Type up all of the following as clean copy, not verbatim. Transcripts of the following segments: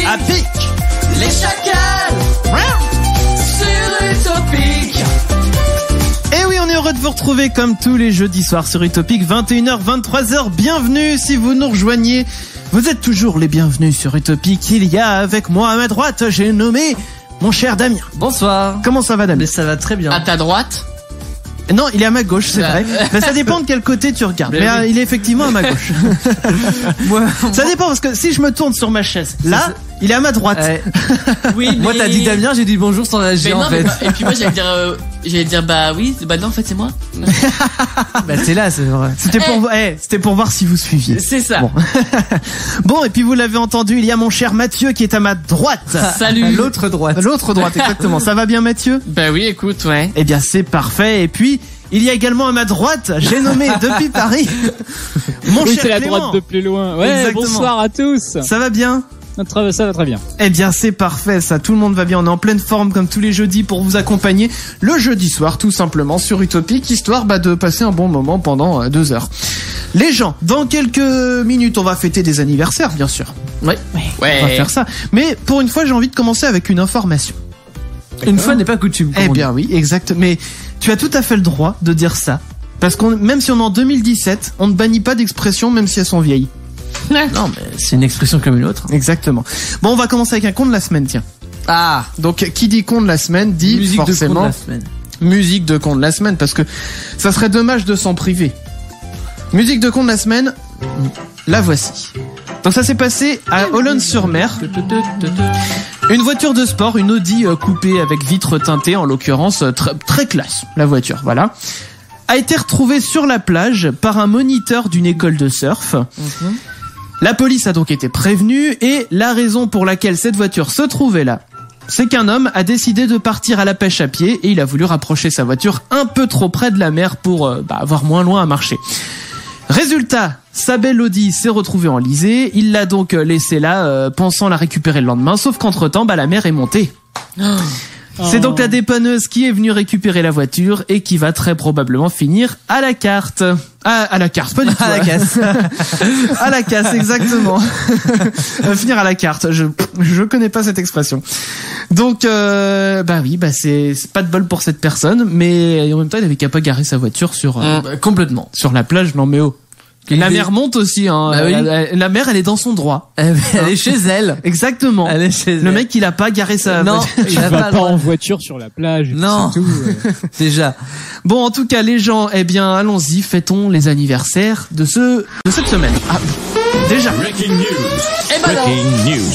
à pic. Les chacals sur Utopique. Et oui, on est heureux de vous retrouver comme tous les jeudis soirs sur Utopique, 21h, 23h. Bienvenue si vous nous rejoignez. Vous êtes toujours les bienvenus sur Utopique. Il y a avec moi à ma droite, j'ai nommé mon cher Damien. Bonsoir. Comment ça va, Damien? Mais ça va très bien. À ta droite? Non, il est à ma gauche, c'est vrai. Mais ça dépend de quel côté tu regardes. Mais il est effectivement à ma gauche. Moi, ça dépend parce que si je me tourne sur ma chaise, là, il est à ma droite. Oui, mais... Moi, t'as dit Damien, j'ai dit bonjour sans la G, mais en non, fait. Et puis moi, j'allais dire bah oui, bah non, en fait, c'est moi. Bah, t'es là, c'est vrai. C'était pour voir si vous suiviez. C'est ça. Bon. Bon, et puis vous l'avez entendu, il y a mon cher Mathieu qui est à ma droite. Salut. L'autre droite. L'autre droite, exactement. Ça va bien, Mathieu? Bah oui, écoute, ouais. Eh bien, c'est parfait. Et puis, il y a également à ma droite, j'ai nommé depuis Paris, mon cher c'est la Clément. droite de plus loin. Ouais, Exactement. bonsoir à tous. Ça va bien? Ça va très bien. Eh bien, c'est parfait, ça. Tout le monde va bien. On est en pleine forme comme tous les jeudis pour vous accompagner le jeudi soir, tout simplement, sur Utopique, histoire de passer un bon moment pendant 2 heures. Les gens, dans quelques minutes, on va fêter des anniversaires, bien sûr. Ouais. On va faire ça. Mais pour une fois, j'ai envie de commencer avec une information. Une fois n'est pas coutume. Eh bien oui, exact. Mais tu as tout à fait le droit de dire ça. Parce qu'on, même si on est en 2017, on ne bannit pas d'expressions même si elles sont vieilles. Non, mais c'est une expression comme une autre. Exactement. Bon, on va commencer avec un con de la semaine, tiens. Ah. Donc, qui dit con de la semaine dit Musique forcément de con de la semaine. musique de con de la semaine, parce que ça serait dommage de s'en priver. Musique de con de la semaine, la voici. Donc ça s'est passé à Olonne-sur-Mer. Une voiture de sport, une Audi coupée avec vitres teintées, en l'occurrence très classe, la voiture, voilà, a été retrouvée sur la plage par un moniteur d'une école de surf. La police a donc été prévenue et la raison pour laquelle cette voiture se trouvait là, c'est qu'un homme a décidé de partir à la pêche à pied et il a voulu rapprocher sa voiture un peu trop près de la mer pour avoir moins loin à marcher. Résultat, sa belle Audi s'est retrouvée enlisée, il l'a donc laissée là, pensant la récupérer le lendemain, sauf qu'entre-temps, la mer est montée. C'est donc la dépanneuse qui est venue récupérer la voiture et qui va très probablement finir à la carte. À la carte, pas du tout. À la casse. À la casse, exactement. Finir à la carte. Je connais pas cette expression. Donc, c'est pas de bol pour cette personne, mais en même temps, il avait qu'à pas garer sa voiture sur, Complètement. sur la plage. Non, mais oh. La mer monte aussi, hein. Bah oui. La mer, elle est dans son droit. Elle est chez elle. Exactement. Elle est chez elle. Le mec, il a pas garé sa Non, voiture. il Tu a vas pas pas en voiture sur la plage. Non. C'est tout. Déjà. Bon, en tout cas, les gens, eh bien, allons-y, fêtons les anniversaires de cette semaine. Ah, déjà. Breaking news. Eh ben non. Breaking news.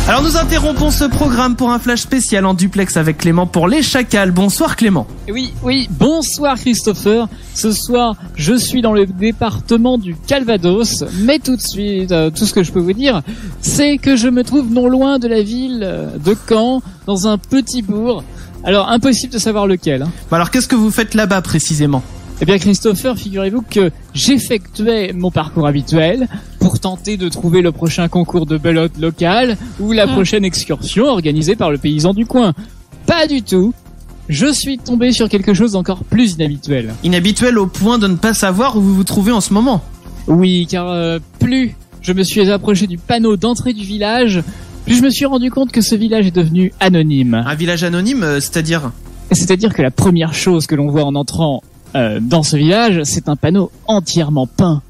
Alors, nous interrompons ce programme pour un flash spécial en duplex avec Clément pour les chacals. Bonsoir, Clément. Oui, bonsoir Christopher. Ce soir, je suis dans le département du Calvados, mais tout de suite, tout ce que je peux vous dire, c'est que je me trouve non loin de la ville de Caen, dans un petit bourg. Alors, impossible de savoir lequel. Hein. Bah alors, qu'est-ce que vous faites là-bas, précisément? Eh bien Christopher, figurez-vous que j'effectuais mon parcours habituel pour tenter de trouver le prochain concours de belote local ou la prochaine excursion organisée par le paysan du coin. Pas du tout. Je suis tombé sur quelque chose d'encore plus inhabituel. Inhabituel au point de ne pas savoir où vous vous trouvez en ce moment. Oui, car plus je me suis approché du panneau d'entrée du village, plus je me suis rendu compte que ce village est devenu anonyme. Un village anonyme, c'est-à-dire? C'est-à-dire que la première chose que l'on voit en entrant dans ce village, c'est un panneau entièrement peint.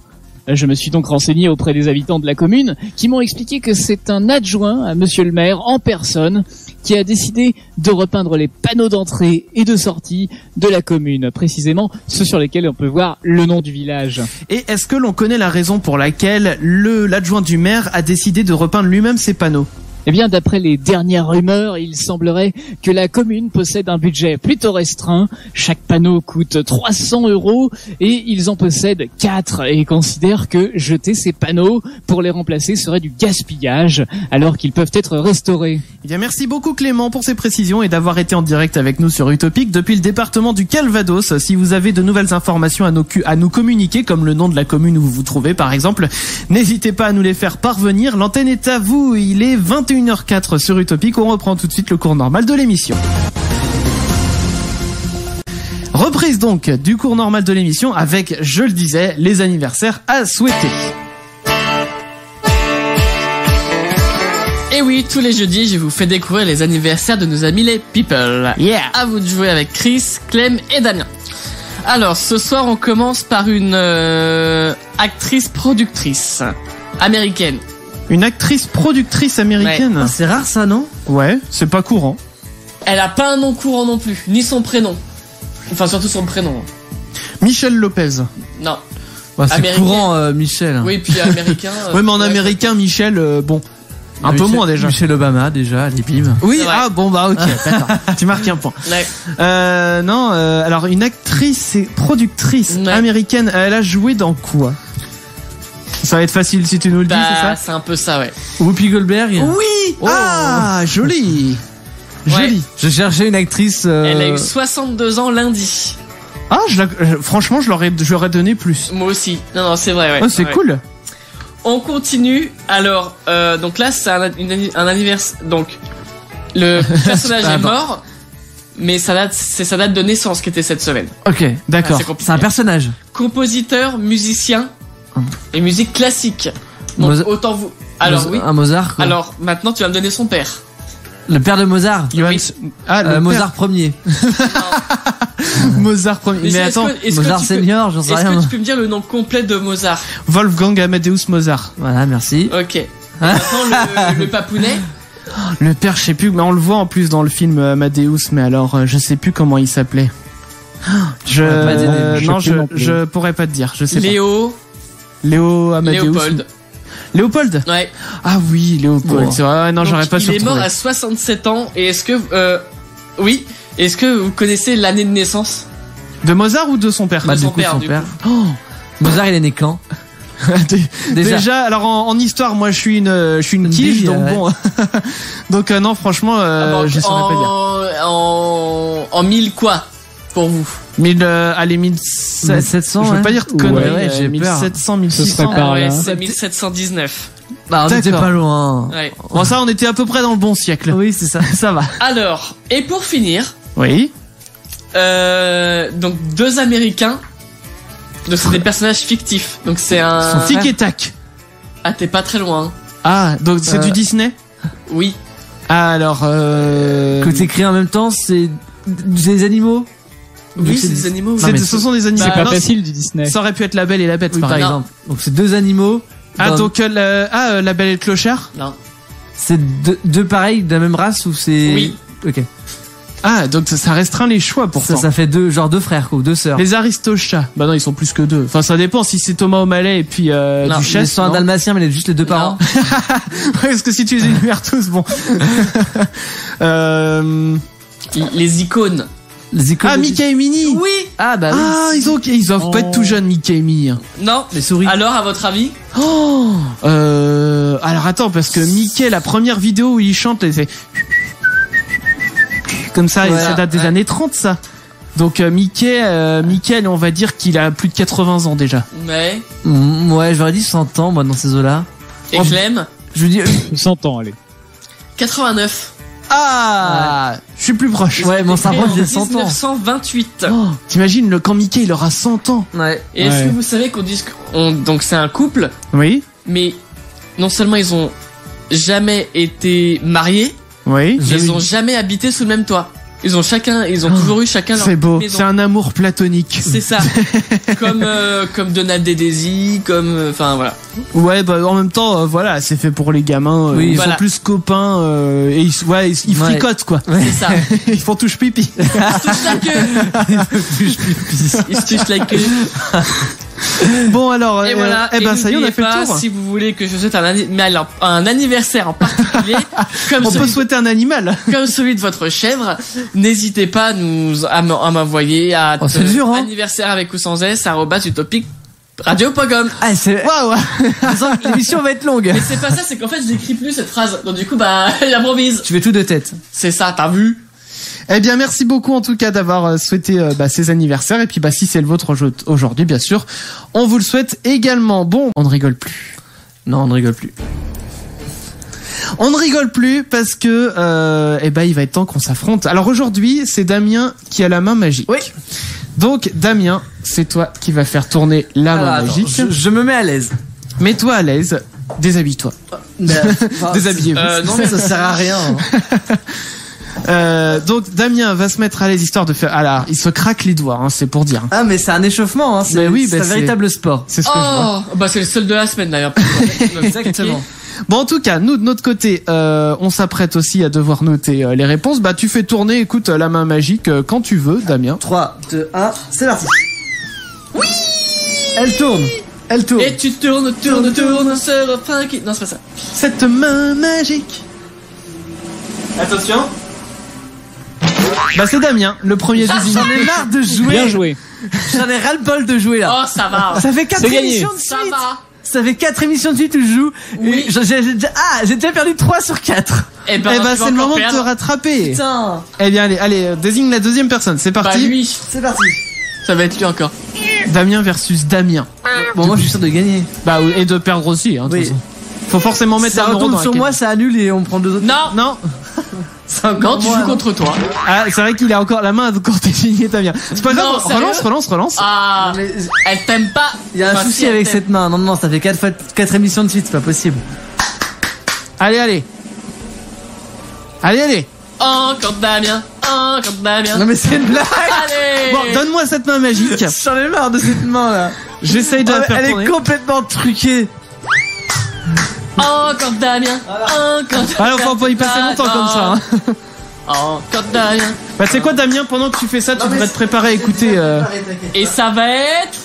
Je me suis donc renseigné auprès des habitants de la commune qui m'ont expliqué que c'est un adjoint à monsieur le maire en personne qui a décidé de repeindre les panneaux d'entrée et de sortie de la commune, précisément ceux sur lesquels on peut voir le nom du village. Et est-ce que l'on connaît la raison pour laquelle l'adjoint du maire a décidé de repeindre lui-même ses panneaux? Eh bien, d'après les dernières rumeurs, il semblerait que la commune possède un budget plutôt restreint. Chaque panneau coûte 300 € et ils en possèdent 4 et considèrent que jeter ces panneaux pour les remplacer serait du gaspillage alors qu'ils peuvent être restaurés. Eh bien, merci beaucoup Clément pour ces précisions et d'avoir été en direct avec nous sur Utopique depuis le département du Calvados. Si vous avez de nouvelles informations à nous communiquer, comme le nom de la commune où vous vous trouvez par exemple, n'hésitez pas à nous les faire parvenir. L'antenne est à vous, il est 21h04 sur Utopique. On reprend tout de suite le cours normal de l'émission. Reprise donc du cours normal de l'émission avec, je le disais, les anniversaires à souhaiter. Et oui, tous les jeudis, je vous fais découvrir les anniversaires de nos amis les people. Yeah. À vous de jouer avec Chris, Clem et Damien. Alors, ce soir, on commence par une actrice-productrice américaine. Une actrice productrice américaine. Ah, c'est rare ça, non? Ouais, c'est pas courant. Elle a pas un nom courant non plus, ni son prénom. Enfin, surtout son prénom. Michelle Lopez. Non. Bah, c'est Américaine. courant, Michel. Oui, puis américain. Ouais, mais en américain, Michelle, bon, un peu Michel- moins déjà. Michelle Obama, déjà, allez, bim. Oui, C'est vrai. ah bon bah ok, d'accord. Tu marques un point. Ouais. Non, alors une actrice et productrice Ouais. américaine, elle a joué dans quoi? Ça va être facile si tu nous le dis, c'est Bah, ça? c'est un peu ça, ouais. Whoopi Goldberg. Oui. Oh. Ah, joli. Ouais. Joli. Je cherchais une actrice. Elle a eu 62 ans lundi. Ah, franchement, je l'aurais donné plus. Moi aussi. Non, c'est vrai, ouais. Oh, c'est Ouais. cool. On continue. Alors, donc là, c'est un anniversaire. Donc, le personnage est Attends. mort, mais c'est sa date de naissance qui était cette semaine. Ok, d'accord. Ah, c'est compliqué. C'est un personnage. Compositeur, musicien et musique classique. Donc, Moza- autant vous. Alors, oui. Un Mozart, quoi. Alors, maintenant, tu vas me donner son père. Le père de Mozart. Johann- Oui. Ah, le Mozart premier. Mozart premier. Mais est-ce attends, que- est-ce que Mozart tu peux- senior, j'en sais Est-ce rien. que tu peux me dire le nom complet de Mozart? Wolfgang Amadeus Mozart. Voilà, merci. Ok. Maintenant, le papounet. Le père, je sais plus, mais on le voit en plus dans le film Amadeus, mais alors je sais plus comment il s'appelait. Je pourrais pas t'aider, je sais non, plus non plus. je pourrais pas te dire, je sais Léo. pas. Léo Amadeus. Léopold. Léopold. Ouais. Ah oui, Léopold. Bon. C'est vrai. Ouais, non, Donc, j'aurais pas su il est mort retrouver. à 67 ans. Et est-ce que, oui, est-ce que vous connaissez l'année de naissance? De Mozart ou de son père? Bah, son du coup, père, son du père. coup. Oh. Mozart, il est né quand? Déjà, alors en histoire, moi je suis une tige, bille, donc ouais. bon. Donc non, franchement, Ah, je saurais pas dire. en 1000 quoi pour vous? Allez, 1700. 1700, Je veux ouais. pas dire de conneries. Ouais, j'ai peur. 1700, Ce 1600. serait par Ah ouais, là. c'est 1719. Bah, on était D'accord. pas loin. Ouais. Bon, ça, on était à peu près dans le bon siècle. Oui, c'est ça. Ça va. Alors, et pour finir, Oui. donc deux Américains. Donc c'est des personnages fictifs. Donc c'est un. Tic et tac. Ah, t'es pas très loin. Ah, donc c'est du Disney? Oui. Ah, alors, Que t'écris en même temps, c'est des animaux? Oui, c'est c'est des animaux. Non, mais ce sont des animaux. Bah, C'est pas non, facile du Disney. Ça aurait pu être La Belle et la Bête, Oui, par par exemple. exemple. Donc c'est deux animaux. Ah, dans- donc, La Belle et le Clochard? Non. C'est deux pareils de la même race ou c'est... Oui. Ok. Ah, donc ça restreint les choix pourtant. Ça fait deux frères, quoi, ou deux sœurs. Les Aristochats. Bah non, ils sont plus que deux. Enfin, ça dépend si c'est Thomas O'Malley et puis Non, Ils Duchesse. sont un non dalmatien, mais juste les deux parents. Ouais, parce que si tu les énumères tous, bon. Les icônes. Les icônes. Ah, Mickey et Minnie. Oui. Ah, bah oui. Ah, ils doivent pas être tout jeunes, Mickey et Minnie. Non. Les souris. Alors, à votre avis? Oh. Alors attends, parce que Mickey, la première vidéo où il chante, c'est comme ça, et Ouais. ça date des Ouais. années 30, ça. Donc Mickey, on va dire qu'il a plus de 80 ans déjà. Ouais. Ouais, j'aurais dit 100 ans, moi, dans ces eaux-là. Et Oh. Clem? Je veux dire... 100 ans, allez. 89. Ah, je suis plus proche. Ouais, mais on Créé s'approche en des 100 ans. 1928. Oh, t'imagines quand Mickey il aura 100 ans. Ouais. Et est-ce Ouais. que vous savez qu'on dit donc c'est un couple, Oui, mais non seulement ils ont jamais été mariés, oui. mais ils ont jamais habité sous le même toit. Ils ont toujours eu chacun leur C'est beau. maison. C'est un amour platonique. C'est ça. comme Donald et Daisy, enfin voilà. Ouais, bah en même temps, voilà, c'est fait pour les gamins. Oui, ils voilà. sont plus copains et ils Ouais. fricotent quoi. C'est ça. Ils font touche pipi. Ils se touchent la queue. Ils se touchent la queue. Bon alors, Et voilà. eh ben ça y est, on a n'oubliez fait pas, le tour. si vous voulez que je souhaite un anniversaire en particulier, comme On peut celui, souhaiter un animal. comme celui de votre chèvre, n'hésitez pas à m'envoyer à Oh, c'est dur, hein. anniversaire avec ou sans s @utopic-radio.com. Ah, c'est... Waouh. L'émission va être longue. Mais c'est pas ça, c'est qu'en fait je n'écris plus cette phrase. Donc du coup bah j'improvise. Tu fais tout de tête. C'est ça, t'as vu? Eh bien, merci beaucoup en tout cas d'avoir souhaité ces anniversaires. Et puis si c'est le vôtre aujourd'hui, bien sûr, on vous le souhaite également. Bon, on ne rigole plus. Non, on ne rigole plus. On ne rigole plus parce que il va être temps qu'on s'affronte. Alors aujourd'hui, c'est Damien qui a la main magique. Oui. Donc Damien, c'est toi qui va faire tourner la main Alors, attends, magique. je me mets à l'aise. Mets-toi à l'aise. Déshabille-toi. Déshabillez-vous. Non, mais ça sert à rien. Donc Damien va se mettre à l'aise histoire de faire. Alors, il se craque les doigts, hein, c'est pour dire. Ah, mais c'est un échauffement, hein. C'est un véritable sport. C'est ce que je vois. bah c'est le seul de la semaine d'ailleurs. Exactement. Bon, en tout cas, nous de notre côté, on s'apprête aussi à devoir noter les réponses. Bah, tu fais tourner, écoute, la main magique quand tu veux, Damien. 3, 2, 1, c'est parti. Oui. Elle tourne. Et tu tournes ce refrain qui... Non, c'est pas ça. Cette main magique. Attention. Bah, c'est Damien, le premier désigné. J'en ai marre de jouer. Bien joué. J'en ai ras le bol de jouer là. Oh, ça va. Ça fait 4 C'est gagné. émissions de Ça suite. va. Ça fait 4 émissions de suite où je joue. Oui. Et j'ai déjà perdu 3 sur 4. Eh ben, Eh tu bah, vas c'est le encore moment de te perdre. rattraper. Putain. Eh bien, allez, désigne la deuxième personne, c'est Bah parti. lui, C'est parti. ça va être lui encore. Damien versus Damien. Bon, moi je suis sûr de gagner. Bah, et de perdre aussi, hein, de toute Oui. façon. Faut forcément mettre Ça un euro retombe dans la sur moi, caisse. ça annule et on prend 2 autres. Non, Non. C'est encore non, tu moi, joues non. contre toi. Ah, c'est vrai qu'il a encore la main à encore désigner Damien. C'est pas Non, grave, sérieux relance. Ah, Mais elle t'aime pas. il y a un Enfin, souci si, elle avec t'aime. cette main. Non, ça fait 4 émissions de suite, c'est pas possible. Allez. Encore Damien. Non, mais c'est une blague. Allez. Bon, donne-moi cette main magique. J'en ai marre de cette main là. J'essaye de la faire Elle tourner. est complètement truquée. Encore Damien. Encore Damien. Alors, faut pas y passer longtemps comme ça. Hein. Encore Damien. Bah, c'est quoi, Damien, pendant que tu fais ça, tu Non, mais devrais te préparer à écouter. Et ça va être...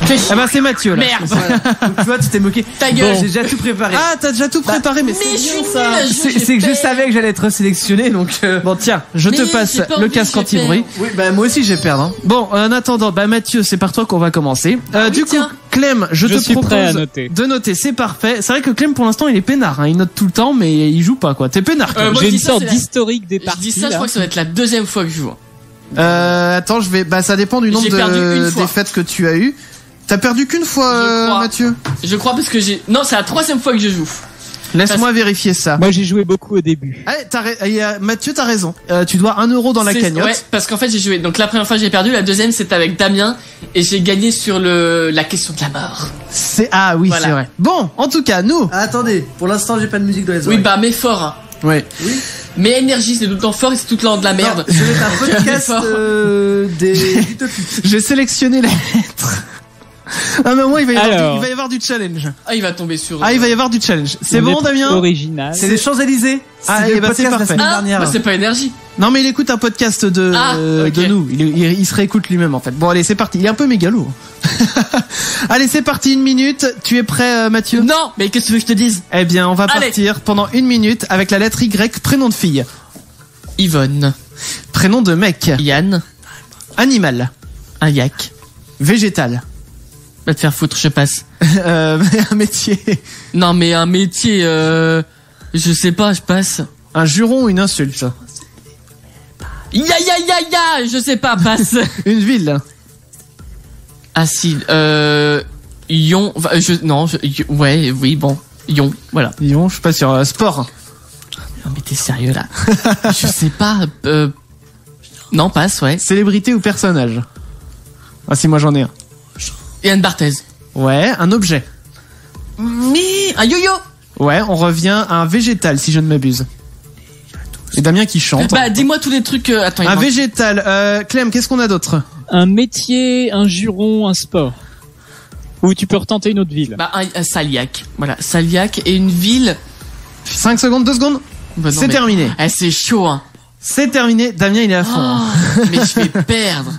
Fais chier. Ah bah, c'est Mathieu là. Merde. Voilà. Donc, tu vois, tu t'es moqué. Ta gueule. J'ai déjà tout préparé. Ah, t'as déjà tout préparé, mais Mais c'est je suis bien nulle ça. à jouer, C'est que je j'ai savais que j'allais être sélectionné, donc. Bon, tiens, je te Mais passe j'ai pas le envie, casque je anti-bruit. perds. Oui, bah moi aussi je vais perdre. Hein. Bon, en attendant, bah Mathieu, c'est par toi qu'on va commencer. oui, Du coup, tiens. Clem, je te suis prêt à propose noter. de noter. C'est parfait. C'est vrai que Clem, pour l'instant, il est peinard. Hein. Il note tout le temps, mais il joue pas, quoi. T'es peinard. Clem. Moi, J'ai je une dis ça, sorte c'est la- d'historique des Je parties. dis ça, je là. crois que ça va être la deuxième fois que je joue. Attends, bah ça dépend du nombre J'ai perdu une de fois. défaites que tu as eu. T'as perdu qu'une fois, Je crois. Mathieu. Je crois parce que j'ai... Non, c'est la troisième fois que je joue. Laisse-moi vérifier ça. Moi j'ai joué beaucoup au début. Ah, Mathieu, t'as raison. Tu dois 1 euro dans la C'est- cagnotte. Ouais, parce qu'en fait j'ai joué. Donc la première fois j'ai perdu, la deuxième c'était avec Damien et j'ai gagné sur la question de la mort. Ah oui, Voilà. c'est vrai. Bon, en tout cas, nous. Ah, attendez, pour l'instant j'ai pas de musique dans les Oui, oreilles. bah mais fort. Hein. Ouais. Mais énergie c'est tout le temps fort et c'est tout le temps de la merde. Je vais faire un podcast Fort. des utopiques. J'ai sélectionné la lettre. Ah mais moi il va y avoir, Alors. il va y avoir du challenge. Ah il va tomber sur... Ah il va y avoir du challenge. C'est Une bon lettre Damien? Originale. C'est les Champs-Élysées. Ah, C'est et le bah, c'est podcast de la parfait. semaine Ah, dernière. bah c'est pas énergie. Non mais il écoute un podcast de ok. de nous. Il se réécoute lui-même en fait. Bon allez c'est parti. Il est un peu mégalo. Allez c'est parti 1 minute. Tu es prêt Mathieu? Non, mais qu'est-ce que tu veux que je te dise? Eh bien on va Allez. partir pendant 1 minute avec la lettre Y. Prénom de fille. Yvonne. Prénom de mec. Yann. Animal. Un yak. Végétal. Va te faire foutre, je passe. Un métier. Non mais un métier, je sais pas, je passe. Un juron ou une insulte. Ya ya ya ya, je sais pas, passe. Une ville. Ah si, Yon, enfin, ouais, oui, bon, Yon, voilà. Lyon, je suis pas sûr. Sport. Non mais t'es sérieux là? Je sais pas, non, passe, ouais. Célébrité ou personnage. Ah si moi j'en ai un. Yann Barthez. Ouais, un objet. Mais, un yo-yo. Ouais, on revient à un végétal si je ne m'abuse. Et Damien qui chante. Bah, dis-moi tous les trucs, attends, il Un manque- végétal. Clem, qu'est-ce qu'on a d'autre? Un métier, un juron, un sport. Ou tu peux retenter une autre ville. Bah, un Saliac. Voilà, Saliac et une ville. 5 secondes, 2 secondes. Bah, non, C'est mais- terminé. Eh, c'est chaud, hein. C'est terminé. Damien, il est à fond. Oh, mais je vais perdre.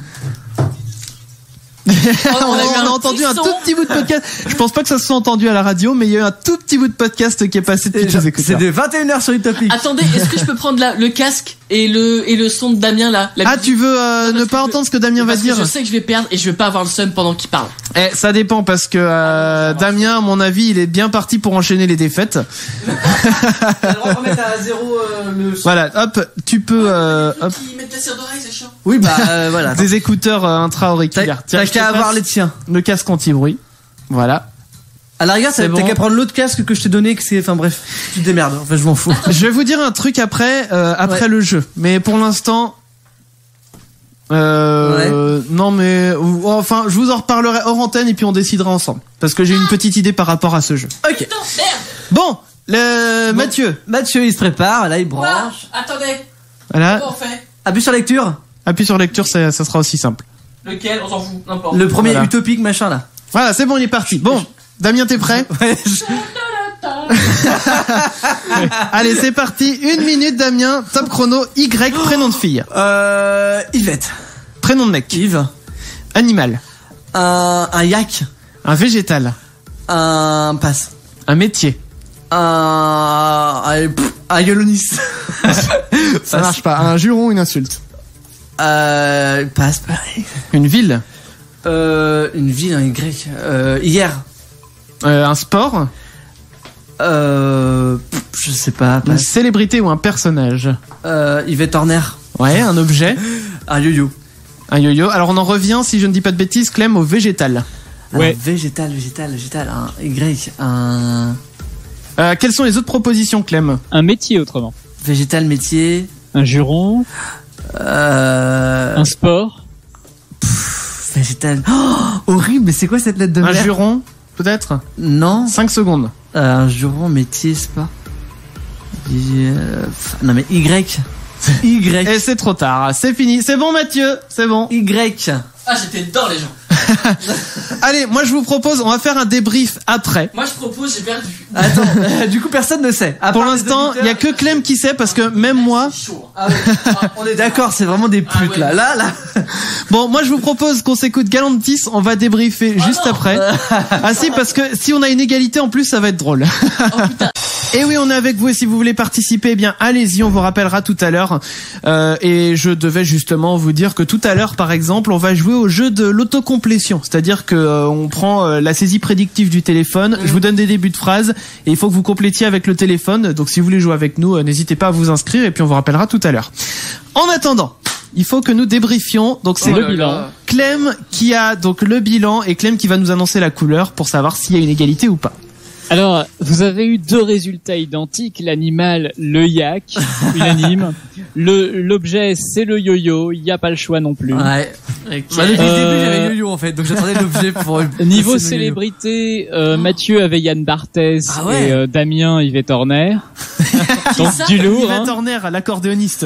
on a eu a un entendu un frisson. tout petit bout de podcast. Je pense pas que ça se soit entendu à la radio, mais il y a eu un tout petit bout de podcast qui est passé depuis tes C'est écouteurs. de 21h sur Utopique. Attendez, est-ce que je peux prendre le casque et le son de Damien là? La Ah, musique tu veux parce ne que pas je- entendre ce que Damien va Parce que dire? je sais que je vais perdre et je vais pas avoir le seum pendant qu'il parle. Eh, ça dépend parce que Damien, à mon avis, il est bien parti pour enchaîner les défaites. T'as le droit de remettre à 0 le son. Voilà, hop, tu peux hop, Qui mettent la cire d'oreille, c'est chiant. Oui, bah voilà. des écouteurs intra-auriculaires. Tiens, T'as je te qu'à passe avoir les tiens. le casque anti-bruit. Voilà. À la rigueur, C'est t'as bon. qu'à prendre l'autre casque que je t'ai donné, que c'est. Enfin bref, tu te démerdes. Enfin, je m'en fous. Je vais vous dire un truc après Ouais. le jeu, mais pour l'instant, Non mais enfin je vous en reparlerai hors antenne et puis on décidera ensemble parce que j'ai une petite idée par rapport à ce jeu. Ok. Putain, merde. Bon, Mathieu. Mathieu, il se prépare, là il branche. Quoi? Attendez. Voilà. Comment on fait? Appuie sur lecture. Appuie sur lecture, ça sera aussi simple. Lequel? On s'en fout, n'importe. Le premier Voilà. utopique machin là. Voilà, c'est bon, il est parti. Bon, Damien, t'es prêt? Ouais, Allez, c'est parti. 1 minute, Damien. Top chrono. Y, prénom de fille. Yvette. Prénom de mec. Yves. Animal. Un yak. Un végétal. Un passe. Un métier. Un violoniste. Ça marche pas. Un juron, une insulte. Passe, pareil. Une ville. Une ville, un Y. Hier. Un sport. Je sais pas. Une Passe. célébrité ou un personnage. Yvette Horner. Ouais, un objet. Un yo-yo. Un yo-yo. Alors on en revient, si je ne dis pas de bêtises, Clem, au végétal. Ouais. Un végétal. Un Y. Un Quelles sont les autres propositions, Clem? Un métier autrement. végétal métier. Un juron, un sport. Végétal. Oh, horrible, mais c'est quoi cette lettre de Un merde? juron, peut-être? Non. 5 secondes. Un juron métier, c'est pas. Non mais Y. Y. Et c'est trop tard, c'est fini. C'est bon, Mathieu, c'est bon. Y. Ah, j'étais dedans, les gens. Allez, moi je vous propose, on va faire un débrief après. Moi, je propose, j'ai perdu. Attends, du coup personne ne sait. À Pour part les l'instant, il y a auditeurs. que Clem qui sait parce que même moi. C'est chaud. Ah ouais. On est d'accord, c'est vraiment des putes Ah ouais. là. Bon, moi je vous propose qu'on s'écoute Galantis, on va débriefer juste non. après. Ah si, parce que si on a une égalité en plus, ça va être drôle. Oh putain. Et oui, on est avec vous et si vous voulez participer, eh bien allez-y, on vous rappellera tout à l'heure. Et je devais justement vous dire que tout à l'heure, par exemple, on va jouer au jeu de l'autocomplétion, c'est-à-dire que on prend la saisie prédictive du téléphone. Je vous donne des débuts de phrases et il faut que vous complétiez avec le téléphone. Donc si vous voulez jouer avec nous, n'hésitez pas à vous inscrire et puis on vous rappellera tout à l'heure. En attendant, il faut que nous débriefions. Donc c'est Oh le là bilan. là. Clem qui a donc le bilan et Clem qui va nous annoncer la couleur pour savoir s'il y a une égalité ou pas. Alors, vous avez eu 2 résultats identiques. L'animal, le yak, unanime. L'objet, c'est le yo-yo. Il n'y a pas le choix non plus. Ouais. Ok. Bah, depuis le début j'avais yo-yo en fait, donc j'attendais l'objet pour. Niveau passer le yo-yo. célébrité, Mathieu avait Yann Barthès Ah ouais. et Damien Yvette Horner. Donc du lourd. Yvette Hein. Horner, l'accordéoniste.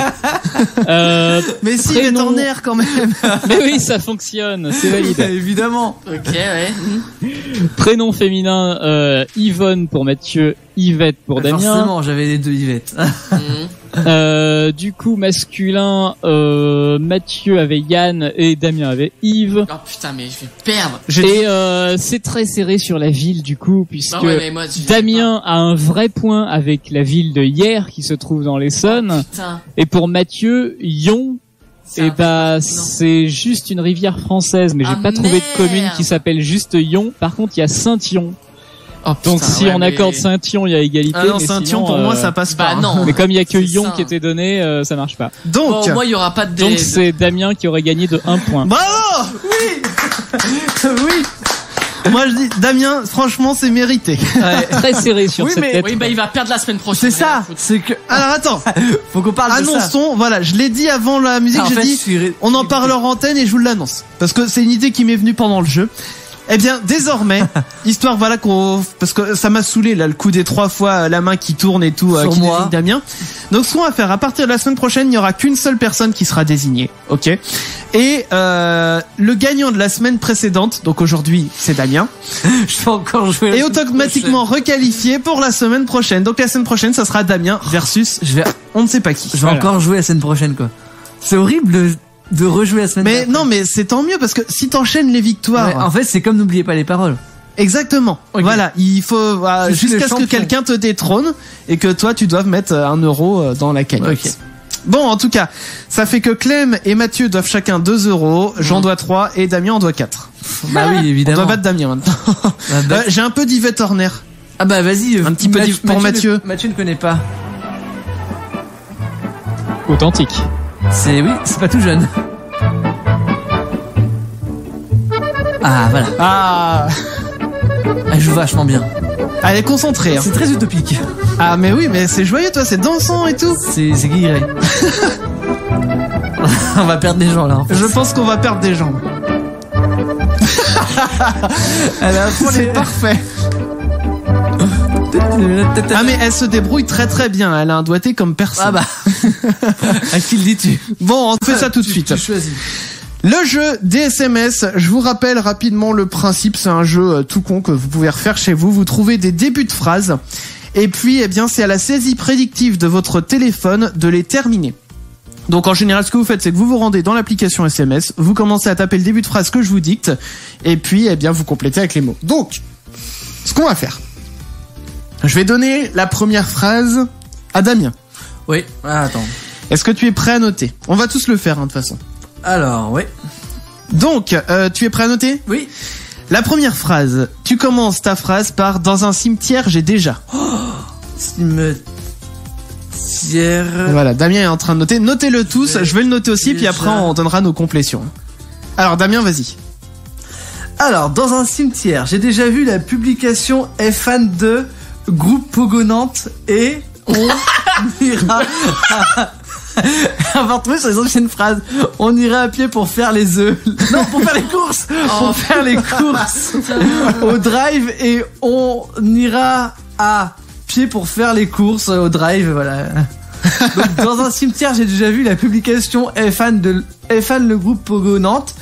Mais si, Prénom. Yvette Horner quand même. Mais oui, ça fonctionne, c'est valide. Évidemment. Ok, ouais. Prénom féminin, Yvonne pour Mathieu, Yvette pour Damien. Forcément, j'avais les deux Yvette. Du coup, masculin, Mathieu avait Yann et Damien avait Yves. Oh putain, mais je vais perdre. J'ai Et c'est très serré sur la ville du coup, puisque Ah ouais, mais moi, je- Damien a un vrai point avec la ville de Hier qui se trouve dans l'Essonne. Putain. Et pour Mathieu, Yon, C'est et un- bah non. c'est juste une rivière française, mais j'ai Ah, pas trouvé de merde. commune qui s'appelle juste Yon. Par contre, il y a Saint-Yon. Oh, Donc putain, si ouais, on mais- accorde Saint-Yon, il y a égalité. Ah non, mais Saint-Yon sinon, pour moi ça passe pas. Bah non. Mais comme il y a que C'est Yon ça. qui était donné, ça marche pas. Donc, Bon, moi, il y aura pas de Donc c'est Damien qui aurait gagné de 1 point. bravo. Oui. Moi je dis Damien, franchement c'est mérité. Très serré sur Oui, cette mais- lettre. Oui, bah, il va perdre la semaine prochaine. C'est ça. C'est que. Alors attends, Faut qu'on parle de ça. annonçons, voilà, je l'ai dit avant la musique, Ah, en j'ai fait, dit je suis- on en parle en antenne et je vous l'annonce. Parce que c'est une idée qui m'est venue pendant le jeu. Eh bien, désormais, histoire voilà parce que ça m'a saoulé là le coup des 3 fois la main qui tourne et tout, Sur qui moi. désigne Damien. Donc ce qu'on va faire, à partir de la semaine prochaine, il n'y aura qu'une seule personne qui sera désignée, ok. Et le gagnant de la semaine précédente, donc aujourd'hui c'est Damien, Je vais encore jouer. la est semaine automatiquement requalifié pour la semaine prochaine. Donc la semaine prochaine, ça sera Damien versus prochaine. Je vais on ne sait pas qui. je vais Voilà. encore jouer la semaine prochaine quoi. C'est horrible de rejouer la semaine. Mais d'après. non, mais c'est tant mieux parce que si t'enchaînes les victoires, Ouais, en fait, c'est comme n'oubliez pas les paroles. exactement. Ok. Voilà, il faut Je suis le jusqu'à ce que champion. quelqu'un te détrône et que toi tu doives mettre 1 euro dans la cagnotte. Ok. Bon, en tout cas, ça fait que Clem et Mathieu doivent chacun 2 euros, Jean doit 3 et Damien en doit 4. Bah oui, On doit évidemment. battre Damien maintenant. Bah, J'ai un peu d'Yvette Horner. Ah bah vas-y. Un petit peu pour Mathieu. Mathieu ne connaît pas. Authentique. C'est oui, c'est pas tout jeune. Ah voilà. Ah, Elle joue vachement bien. allez, concentré. Hein. C'est très utopique. Ah, mais oui, mais c'est joyeux, toi, c'est dansant et tout. C'est Guy Ray. On va perdre des gens là. Je pense qu'on va perdre des gens. C'est parfait. Ah mais elle se débrouille très très bien. Elle a un doigté comme personne. Ah bah. À qui le dis-tu? Bon, on fait ça tout de suite. Tu choisis. Le jeu des SMS, je vous rappelle rapidement le principe, c'est un jeu tout con que vous pouvez refaire chez vous. Vous trouvez des débuts de phrases et puis c'est à la saisie prédictive de votre téléphone de les terminer. Donc en général, ce que vous faites, c'est que vous vous rendez dans l'application SMS, vous commencez à taper le début de phrase que je vous dicte et puis vous complétez avec les mots. Donc, ce qu'on va faire, je vais donner la première phrase à Damien. Oui. Ah, attends. Est-ce que tu es prêt à noter? On va tous le faire de toute façon. Alors, oui. Donc, tu es prêt à noter? Oui. La première phrase, tu commences ta phrase par « Dans un cimetière, j'ai déjà ». Cimetière... Voilà, Damien est en train de noter. Notez-le tous, je vais le noter aussi, puis après on donnera nos complétions. Alors Damien, vas-y. Alors, dans un cimetière, j'ai déjà vu la publication F1 de groupe Pogo Nantes et on ira... On va retrouver sur les anciennes phrases. On ira à pied pour faire les œufs. Non, pour faire les courses. Pour faire les courses au drive et on ira à pied pour faire les courses au drive. Voilà. Donc, dans un cimetière, j'ai déjà vu la publication F1 le groupe Pogo Nantes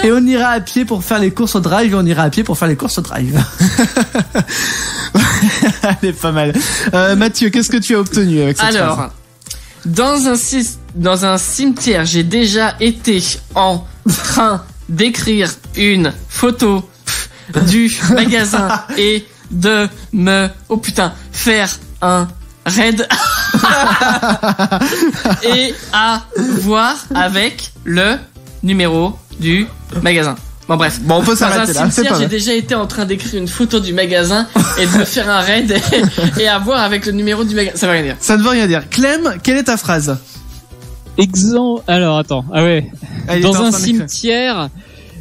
et on ira à pied pour faire les courses au drive et on ira à pied pour faire les courses au drive. Elle est pas mal. Mathieu, qu'est-ce que tu as obtenu avec cette phrase? Dans un cimetière, j'ai déjà été en train d'écrire une photo du magasin et de me faire un raid et à voir avec le numéro du magasin. Bon bref, bon, on peut s'arrêter dans un cimetière, j'ai déjà été en train d'écrire une photo du magasin et de me faire un raid et à voir avec le numéro du magasin. Ça veut rien dire. Ça ne veut rien dire. Clem, quelle est ta phrase? Alors attends, ah ouais. Dans un cimetière,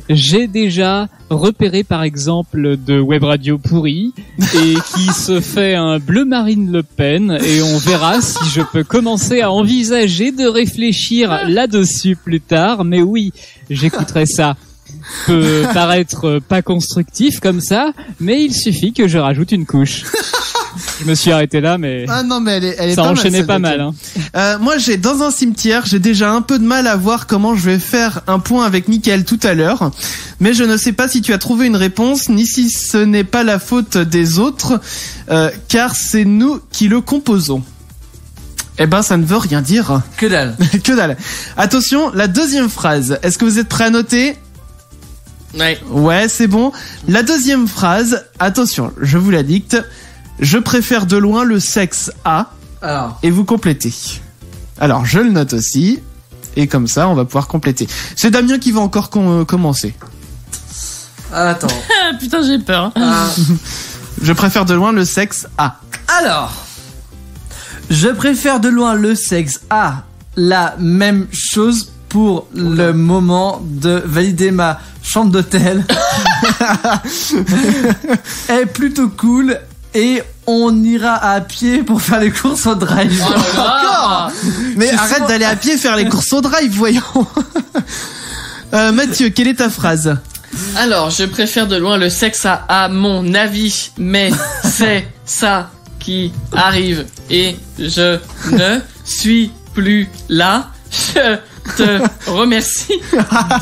j'ai déjà repéré par exemple de web radio pourri et qui se fait un bleu Marine Le Pen et on verra si je peux commencer à envisager de réfléchir là-dessus plus tard. Mais oui, j'écouterai ça. Peut paraître pas constructif comme ça, mais il suffit que je rajoute une couche. Je me suis arrêté là, mais ah non, mais elle est ça pas enchaînait mal, pas mal. Hein. Moi, dans un cimetière, j'ai déjà un peu de mal à voir comment je vais faire un point avec Mickaël tout à l'heure, mais je ne sais pas si tu as trouvé une réponse, ni si ce n'est pas la faute des autres, car c'est nous qui le composons. Eh ben, ça ne veut rien dire. Que dalle. Que dalle. Attention, la deuxième phrase. Est-ce que vous êtes prêts à noter? Ouais, c'est bon. La deuxième phrase, attention, je vous la dicte. Je préfère de loin le sexe à... Alors. Et vous complétez. Alors, je le note aussi. Et comme ça, on va pouvoir compléter. C'est Damien qui va encore commencer. Attends. Putain, j'ai peur. Je préfère de loin le sexe à... Alors. Je préfère de loin le sexe à la même chose pour le moment de valider ma chambre d'hôtel. Est plutôt cool et on ira à pied pour faire les courses au drive. Oh encore. Mais arrête d'aller à pied faire les courses au drive, voyons. Mathieu, quelle est ta phrase? Alors, je préfère de loin le sexe à mon avis, mais c'est ça qui arrive et je ne suis plus là. Je te remercie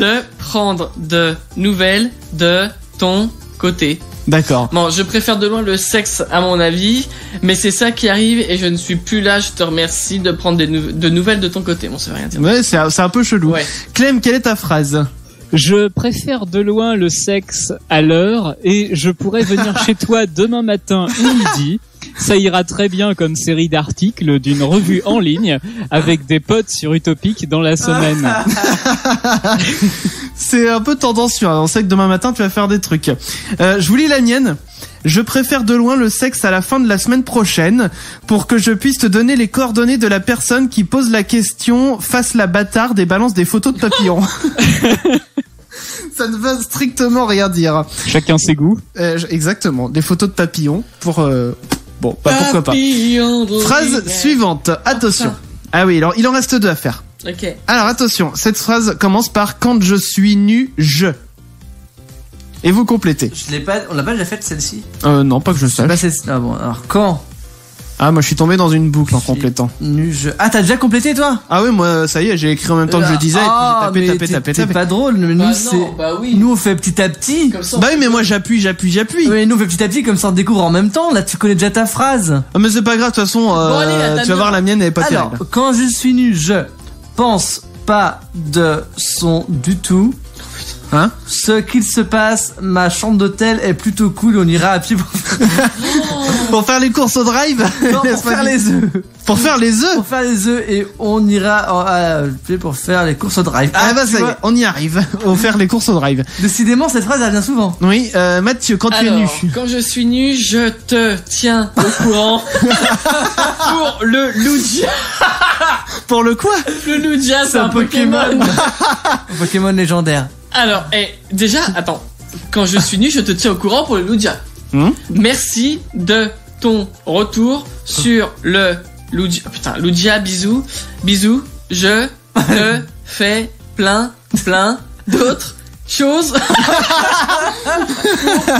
de prendre de nouvelles de ton côté. D'accord. Bon, je préfère de loin le sexe à mon avis, mais c'est ça qui arrive et je ne suis plus là. Je te remercie de prendre de nouvelles de ton côté. Bon, ça veut rien dire. Ouais, c'est un peu chelou. Ouais. Clem, quelle est ta phrase? Je préfère de loin le sexe à l'heure et je pourrais venir chez toi demain matin ou midi. Ça ira très bien comme série d'articles d'une revue en ligne avec des potes sur Utopic dans la semaine. C'est un peu tendancieux. On sait que demain matin tu vas faire des trucs. Je vous lis la mienne. Je préfère de loin le sexe à la fin de la semaine prochaine pour que je puisse te donner les coordonnées de la personne qui pose la question, fasse la bâtarde et balance des photos de papillons. Ça ne veut strictement rien dire. Chacun ses goûts. Exactement. Des photos de papillons pour... Bon, bah pourquoi pas. Phrase suivante. Attention. Ah oui, alors il en reste deux à faire. Ok. Alors attention, cette phrase commence par quand je suis nu, je. Et vous complétez. Je l'ai pas, on l'a pas déjà faite celle-ci. Non, pas que je sache. Ah bon, alors quand Ah, moi je suis tombé dans une boucle en complétant. nu, je. Ah, t'as déjà complété toi? Ah oui, moi ça y est, j'ai écrit en même temps que je le disais et puis j'ai tapé. C'est pas drôle, mais nous Bah c'est. non, bah oui. Nous on fait petit à petit. Comme ça, Bah oui, mais moi j'appuie. Oui, nous on fait petit à petit comme ça on découvre en même temps. Là tu connais déjà ta phrase. Ah, mais c'est pas grave, de toute façon, allez, la tu vas voir, la mienne elle est pas Alors, terrible. quand je suis nu, je pense pas de son du tout. Hein? Ce qu'il se passe, ma chambre d'hôtel est plutôt cool, on ira à pied Pour faire les courses au drive. pour faire les œufs. Pour faire les œufs. Pour faire les œufs et on ira pour faire les courses au drive. Ah bah tu ça y est, vois, on y arrive. On faire les courses au drive. décidément cette phrase elle vient souvent. Oui, Mathieu, quand tu es Alors, nu. quand je suis nu, je te tiens au courant pour le Lugia. Pour le quoi? Le Lugia, c'est un Pokémon. Un Pokémon légendaire. Alors, déjà, attends. Quand je suis nu, je te tiens au courant pour le Lugia. Merci de ton retour sur le Lugia. Putain, Lugia, bisous. Bisous. Je te fais plein d'autres choses pour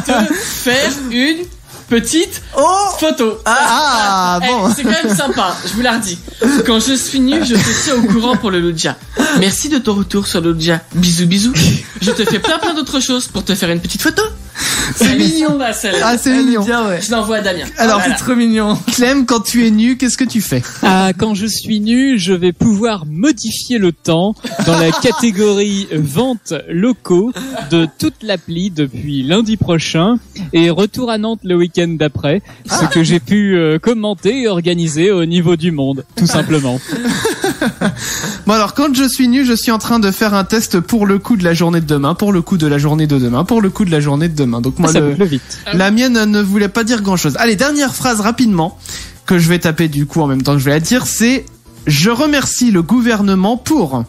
te faire une petite photo. Ah bon. C'est quand même sympa, je vous la redis. Quand je suis nu, je te tiens au courant pour le Lugia. Merci de ton retour sur le Lugia. Bisous, bisous. Je te fais plein d'autres choses pour te faire une petite photo. C'est mignon. Là, celle-là. Ah, c'est mignon. Bien, ouais. Je l'envoie à Damien. Alors, Voilà. C'est trop mignon. Clem, quand tu es nu, qu'est-ce que tu fais? Ah, quand je suis nu, je vais pouvoir modifier le temps dans la catégorie ventes locaux de toute l'appli depuis lundi prochain et retour à Nantes le week-end d'après, ce que j'ai pu commenter et organiser au niveau du monde, tout simplement. Bon alors, quand je suis nu, je suis en train de faire un test pour le coup de la journée de demain, pour le coup de la journée de demain, pour le coup de la journée de demain. Donc moi, Ça boucle vite. la mienne ne voulait pas dire grand-chose. Allez, dernière phrase rapidement que je vais taper du coup en même temps que je vais la dire, c'est je remercie le gouvernement pour.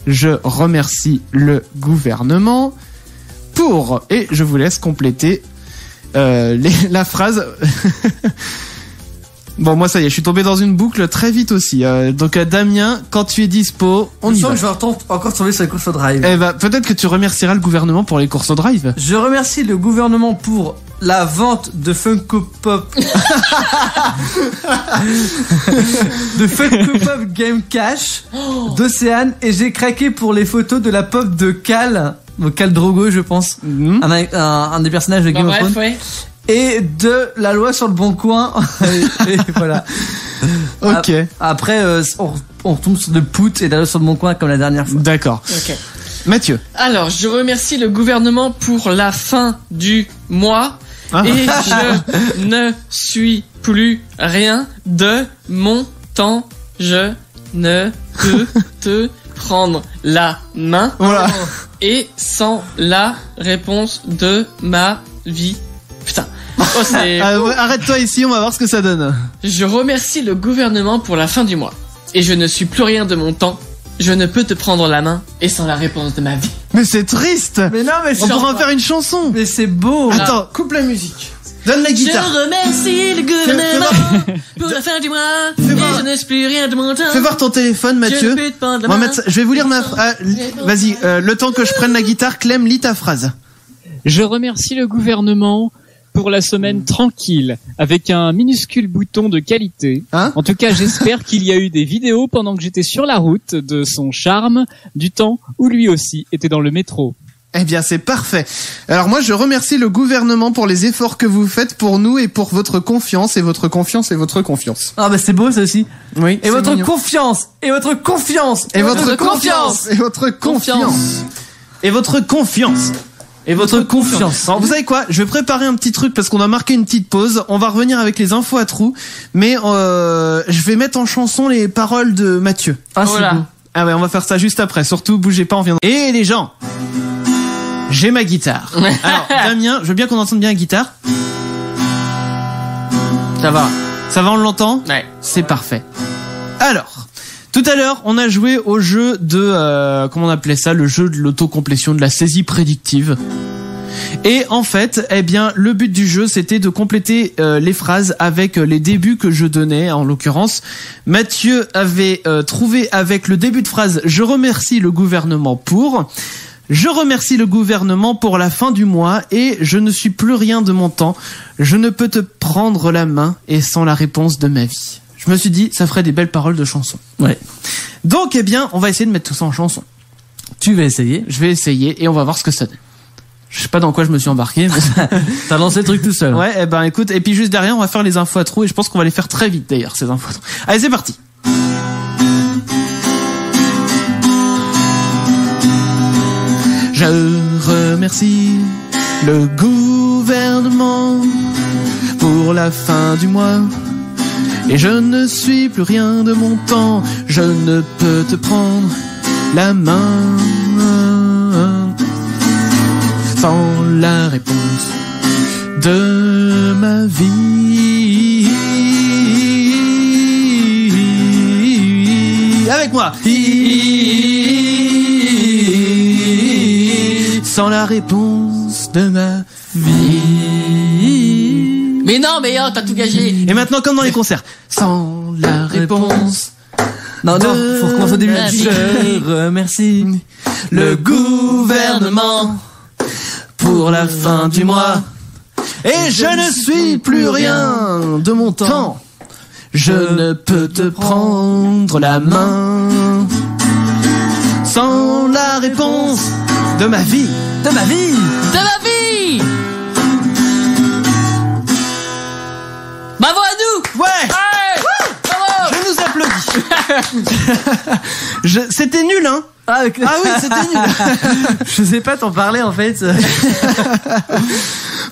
Je remercie le gouvernement pour. Et je vous laisse compléter la phrase. Bon, moi ça y est, je suis tombé dans une boucle très vite aussi. Donc Damien, quand tu es dispo, on y Je va. sens que je vais encore tomber sur les courses au drive. Eh ben, peut-être que tu remercieras le gouvernement pour les courses au drive. Je remercie le gouvernement pour la vente de Funko Pop. de Funko Pop Game Cash d'Océane et j'ai craqué pour les photos de la pop de Cal. Donc Cal Drogo, je pense. Mhm. Un des personnages de Bon, Game of bref, Thrones. ouais. Et de la loi sur le bon coin. et voilà. Ok, Après, on retombe sur de Pout et la loi sur le bon coin comme la dernière fois. d'accord. Ok. Mathieu. Alors, je remercie le gouvernement pour la fin du mois. Ah. Et je ne suis plus rien de mon temps. Je ne peux te prendre la main. Voilà. Et sans la réponse de ma vie. Putain. Oh, c'est... Ah, ouais, arrête-toi ici, on va voir ce que ça donne. Je remercie le gouvernement pour la fin du mois. Et je ne suis plus rien de mon temps. Je ne peux te prendre la main et sans la réponse de ma vie. Mais c'est triste. Mais non, mais On c'est pourra en faire une chanson. mais c'est beau. Attends, coupe la musique. Donne la guitare. Je remercie le gouvernement pour la fin du mois. Fais Et voir. je ne suis plus rien de mon temps. Fais voir ton téléphone, Je Mathieu. ne peux te prendre la On va main. mettre ça- Je vais vous lire ma phrase. Vas-y, le temps que je prenne la guitare, Clem, lis ta phrase. Je remercie le gouvernement pour la semaine tranquille, avec un minuscule bouton de qualité. Hein? En tout cas, j'espère qu'il y a eu des vidéos pendant que j'étais sur la route de son charme, du temps où lui aussi était dans le métro. Eh bien, c'est parfait. Alors moi, je remercie le gouvernement pour les efforts que vous faites pour nous et pour votre confiance et votre confiance et votre confiance. Ah bah c'est beau ça aussi. Oui. Et votre confiance. Et votre confiance. Et votre confiance. Et votre confiance. Et votre confiance. Et votre confiance. Alors, vous savez quoi? Je vais préparer un petit truc parce qu'on a marqué une petite pause. On va revenir avec les infos à trous, mais je vais mettre en chanson les paroles de Mathieu. Ah Oh c'est là. beau. Ah ouais, on va faire ça juste après. Surtout, bougez pas, on vient. Et les gens, j'ai ma guitare. Alors, Damien, je veux bien qu'on entende bien la guitare. Ça va, on l'entend? Ouais. C'est parfait. Alors, tout à l'heure, on a joué au jeu de comment on appelait ça, le jeu de l'autocomplétion, de la saisie prédictive. Et en fait, eh bien, le but du jeu, c'était de compléter les phrases avec les débuts que je donnais. En l'occurrence, Mathieu avait trouvé avec le début de phrase « Je remercie le gouvernement pour ». Je remercie le gouvernement pour la fin du mois et je ne suis plus rien de mon temps. Je ne peux te prendre la main et sans la réponse de ma vie. Je me suis dit, ça ferait des belles paroles de chanson. Ouais. Donc, eh bien, on va essayer de mettre tout ça en chanson. Tu vas essayer. Je vais essayer et on va voir ce que ça donne. Je sais pas dans quoi je me suis embarqué. Mais... T'as lancé le truc tout seul. Ouais, eh ben écoute, et puis juste derrière, on va faire les infos à trous et je pense qu'on va les faire très vite d'ailleurs, ces infos à trous. Allez, c'est parti. Je remercie le gouvernement pour la fin du mois. Et je ne suis plus rien de mon temps. Je ne peux te prendre la main sans la réponse de ma vie. Avec moi. Sans la réponse de ma vie. Mais non, mais oh, t'as tout gagé. Et maintenant, comme dans les concerts. Sans la réponse. Non, faut recommencer au début. la vie. Je remercie Le gouvernement pour la fin du mois. Et je ne suis plus rien de mon temps. Je ne peux te prendre la main sans la réponse de ma vie. de ma vie. De ma vie. Bravo à nous. Ouais, Ouais. Bravo. je nous applaudis. C'était nul, hein. Ah oui, c'était nul. Je sais pas t'en parler en fait.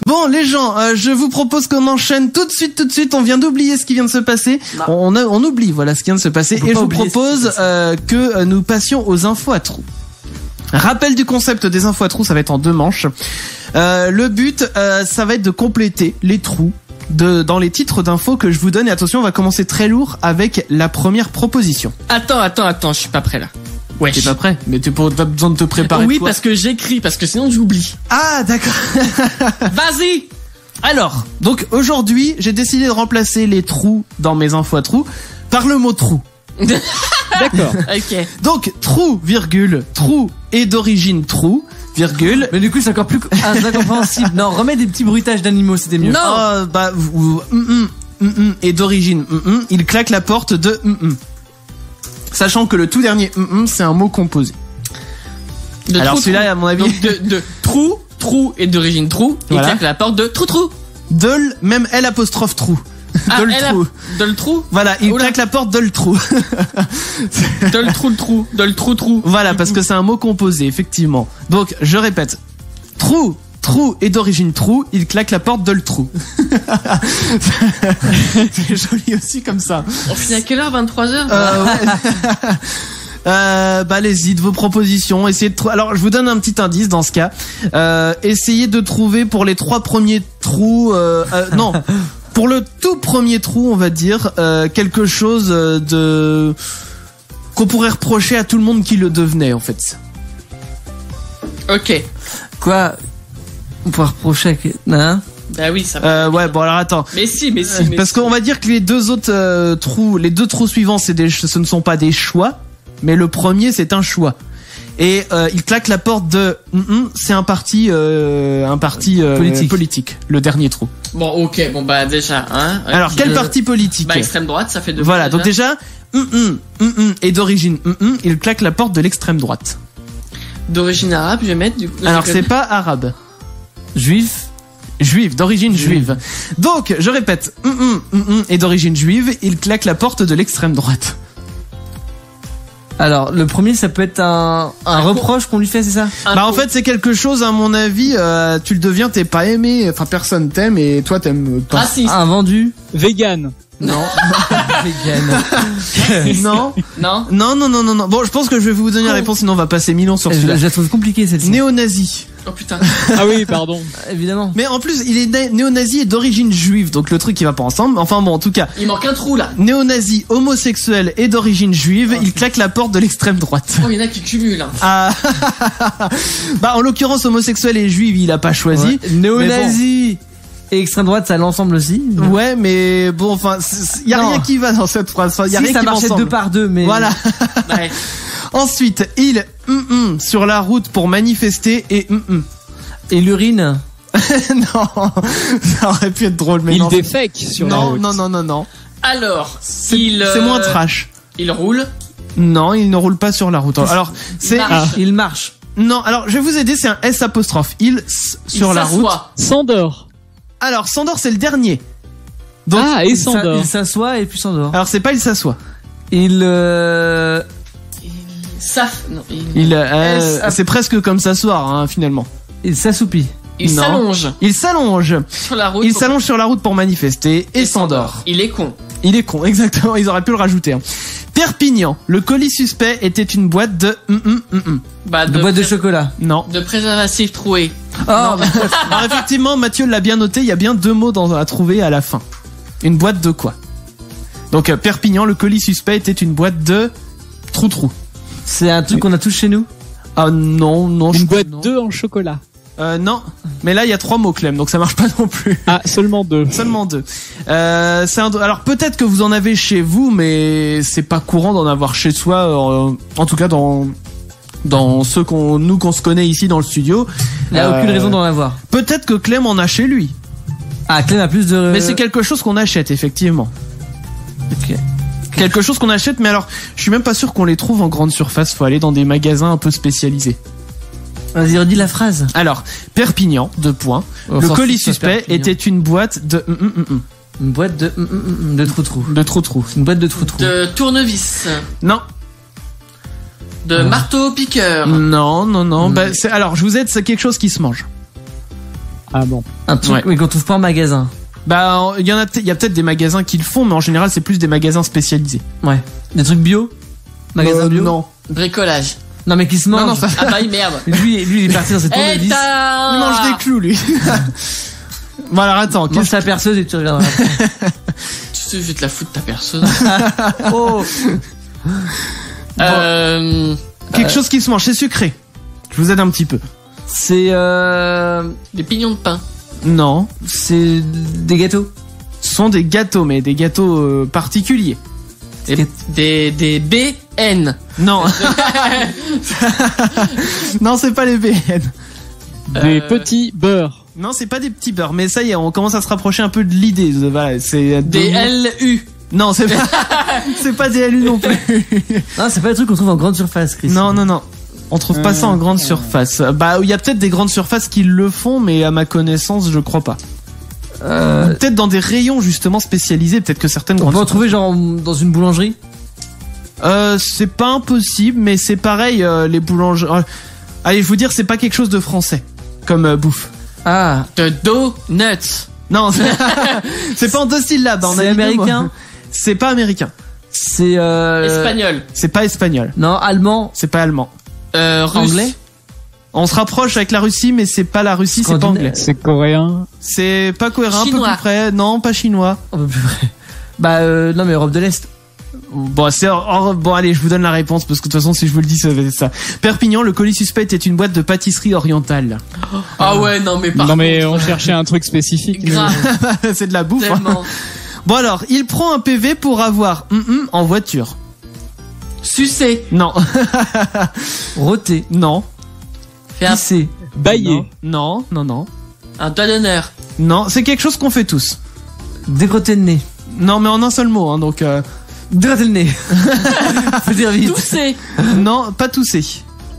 Bon, les gens, je vous propose qu'on enchaîne tout de suite. On vient d'oublier ce qui vient de se passer. On oublie, voilà, ce qui vient de se passer. On peut Et je pas vous oublier propose que nous passions aux infos à trous. Rappel du concept des infos à trous, ça va être en 2 manches. Le but, ça va être de compléter les trous dans les titres d'infos que je vous donne. Et attention, on va commencer très lourd avec la première proposition. Attends, je suis pas prêt là. Ouais. T'es pas prêt? Mais t'as besoin de te préparer. Oui, toi. parce que j'écris, parce que sinon j'oublie. Ah, d'accord. Vas-y. Alors, donc aujourd'hui, j'ai décidé de remplacer les trous dans mes infos à trous par le mot trou. D'accord. Ok. Donc, trou, virgule, trou est d'origine trou, virgule. Mais du coup c'est encore plus incompréhensible. Non, remets des petits bruitages d'animaux, c'était mieux. Non. Et d'origine, il claque la porte de sachant que le tout dernier c'est un mot composé. De Alors trou, celui-là, à mon avis, donc de trou et d'origine trou, Voilà. il claque la porte de trou. de même L apostrophe trou. Ah, De le elle a- trou. De le trou. Voilà, il Oula. claque la porte de le trou. De le trou. De le trou. Voilà, parce que c'est un mot composé, effectivement. Donc, je répète. Trou est d'origine trou, il claque la porte de le trou. C'est joli aussi comme ça. On finit à quelle heure? 23h? Allez-y, de vos propositions, essayez de alors, je vous donne un petit indice dans ce cas. Essayez de trouver pour les 3 premiers trous, non, pour le tout premier trou, on va dire, quelque chose de qu'on pourrait reprocher à tout le monde qui le devenait, en fait. Ok. Quoi? On peut reprocher hein? Bah oui, ça va. Ouais, bon alors attends. Mais si. Parce qu'on va dire que les 2 autres trous, les 2 trous suivants, ce ne sont pas des choix, mais le premier c'est un choix. Et il claque la porte de c'est un parti politique, le dernier trou. Bon, ok, bon bah déjà, hein. Alors quel parti politique? Bah extrême droite, ça fait 2. Voilà, donc déjà et d'origine il claque la porte de l'extrême droite. D'origine arabe, je vais mettre du coup. Alors c'est pas arabe. Juif. Juif, d'origine juive. Donc, je répète, et d'origine juive, il claque la porte de l'extrême droite. Alors, le premier, ça peut être un reproche qu'on lui fait, c'est ça? En fait, c'est quelque chose, à mon avis, tu le deviens, t'es pas aimé, enfin, personne t'aime, et toi, t'aimes pas. Raciste. Un vendu. Vegan. Non. Non. Non. Non. Bon, je pense que je vais vous donner la réponse, sinon on va passer 1000 ans sur celui-là. Je la trouve compliquée celle-ci. Néo-nazi. Oh putain. Ah oui, pardon. Évidemment. Mais en plus, il est néo-nazi et d'origine juive, donc le truc il va pas ensemble. Enfin bon, en tout cas, Il manque un trou là. néo-nazi, homosexuel et d'origine juive, il claque la porte de l'extrême droite. Oh, il y en a qui cumulent. Hein. Ah, bah en l'occurrence homosexuel et juive, il a pas choisi. Ouais. Néo-nazi et extrême droite, ça l'ensemble aussi. Ouais, mais bon, enfin, y a Non. rien qui va dans cette phrase. Enfin, y a Si, rien ça qui va marchait ensemble. 2 par 2, mais. Voilà. Ouais. Ensuite, il sur la route pour manifester et Et l'urine. non, ça aurait pu être drôle, mais Il non. défèque sur la Non, route. non. Alors, C'est il. c'est moins trash. Il roule. Non, il ne roule pas sur la route. Alors, c'est marche. Il marche. non. Alors, je vais vous aider. C'est un S apostrophe. Il sur il la route. s'assoit. S'endort. Alors, s'endort, c'est le dernier. Donc, Ah, et s'endort. Il s'assoit et puis s'endort. alors c'est pas il s'assoit. Il. Non, il C'est presque comme s'asseoir, hein, finalement. Il s'assoupit. il non. s'allonge Il s'allonge. sur la route. Il pour- s'allonge sur la route pour manifester et s'endort. Il est con. Il est con, exactement. Ils auraient pu le rajouter. Hein. Perpignan. Le colis suspect était une boîte de. Bah, De boîte de chocolat. Non. de préservatif troué. Oh, Alors effectivement, Mathieu l'a bien noté. Il y a bien 2 mots à trouver à la fin. Une boîte de quoi? Donc Perpignan. Le colis suspect était une boîte de trou. c'est un truc qu'on a tous chez nous. Ah non. Une boîte non. 2 en chocolat. Non. Mais là, il y a 3 mots, Clem, donc ça marche pas non plus. Ah, seulement 2. Seulement 2. Alors peut-être que vous en avez chez vous, mais c'est pas courant d'en avoir chez soi. En tout cas, dans ceux qu'on se connaît ici dans le studio. Il n'y a aucune raison d'en avoir. Peut-être que Clem en a chez lui. Ah, Clem a plus de. Mais c'est quelque chose qu'on achète, effectivement. Ok. Quelque chose qu'on achète, mais alors, je suis même pas sûr qu'on les trouve en grande surface. Faut aller dans des magasins un peu spécialisés. Vas-y, redis la phrase. Alors, Perpignan, 2 points. Oh, Le sans colis doute, ça, suspect Perpignan. était une boîte de Une boîte de trou-trou. de trou. Une boîte de trou-trou. De tournevis. Non. De marteau-piqueur. Non. Bah, alors, je vous aide, c'est quelque chose qui se mange. Ah bon. Un truc, Ouais. mais qu'on trouve pas en magasin. Bah, il y a peut-être des magasins qui le font, mais en général, c'est plus des magasins spécialisés. Ouais. Des trucs bio. Magasin bio. Non. Bricolage. Non, mais qui se mange. Non, ça. Ah bah, merde. Lui, il est parti dans cette Eh, tournevis. Il mange des clous, lui. Bon, alors attends. Mange ta perceuse et tu reviendras. Tu sais, je vais te la foutre ta personne. Oh. Quelque chose qui se mange, c'est sucré. Je vous aide un petit peu. C'est Des pignons de pain. Non. c'est des gâteaux. Ce sont des gâteaux, mais des gâteaux particuliers. Des BN. Non. Non, c'est pas les BN. Des petits beurres. Non, c'est pas des petits beurres, mais ça y est, on commence à se rapprocher un peu de l'idée. Voilà, c'est Des LU. Non, c'est pas, c'est pas des LU non plus. Non, c'est pas des trucs qu'on trouve en grande surface, Chris. Non. On trouve pas ça en grande surface. Bah, il y a peut-être des grandes surfaces qui le font, mais à ma connaissance, je crois pas. Peut-être dans des rayons justement spécialisés, peut-être que certaines On grandes peut en trouver genre dans une boulangerie. c'est pas impossible, mais c'est pareil, les boulangeries. Allez, je vous dire, c'est pas quelque chose de français comme bouffe. Ah, De donuts. Non, c'est pas en 2 syllabes. On a c'est dit deux mots. américain. C'est pas américain. C'est Espagnol. C'est pas espagnol. Non, allemand. C'est pas allemand. Russe. Anglais. On se rapproche avec la Russie, mais c'est pas la Russie, c'est pas Scandinave. anglais. C'est coréen. C'est pas cohérent, un peu Chinois. plus près. Non, pas chinois. Un peu plus vrai. Bah non, mais Europe de l'Est. Bon, bon, allez, je vous donne la réponse parce que de toute façon, si je vous le dis, ça va être ça. Perpignan, le colis suspect était une boîte de pâtisserie orientale. Ah ouais, non mais par Non mais contre, on cherchait un truc spécifique. grave, C'est de la bouffe. Hein. tellement. Bon alors, il prend un PV pour avoir en voiture. Sucer. Non, Roté. non, Faire un, Pisser. Bailler. non. un doigt d'honneur. Non, c'est quelque chose qu'on fait tous. Décrotter le nez. Non, mais en un seul mot, hein, donc Décrotter le nez. Faut dire vite. Tousser. non, pas tousser.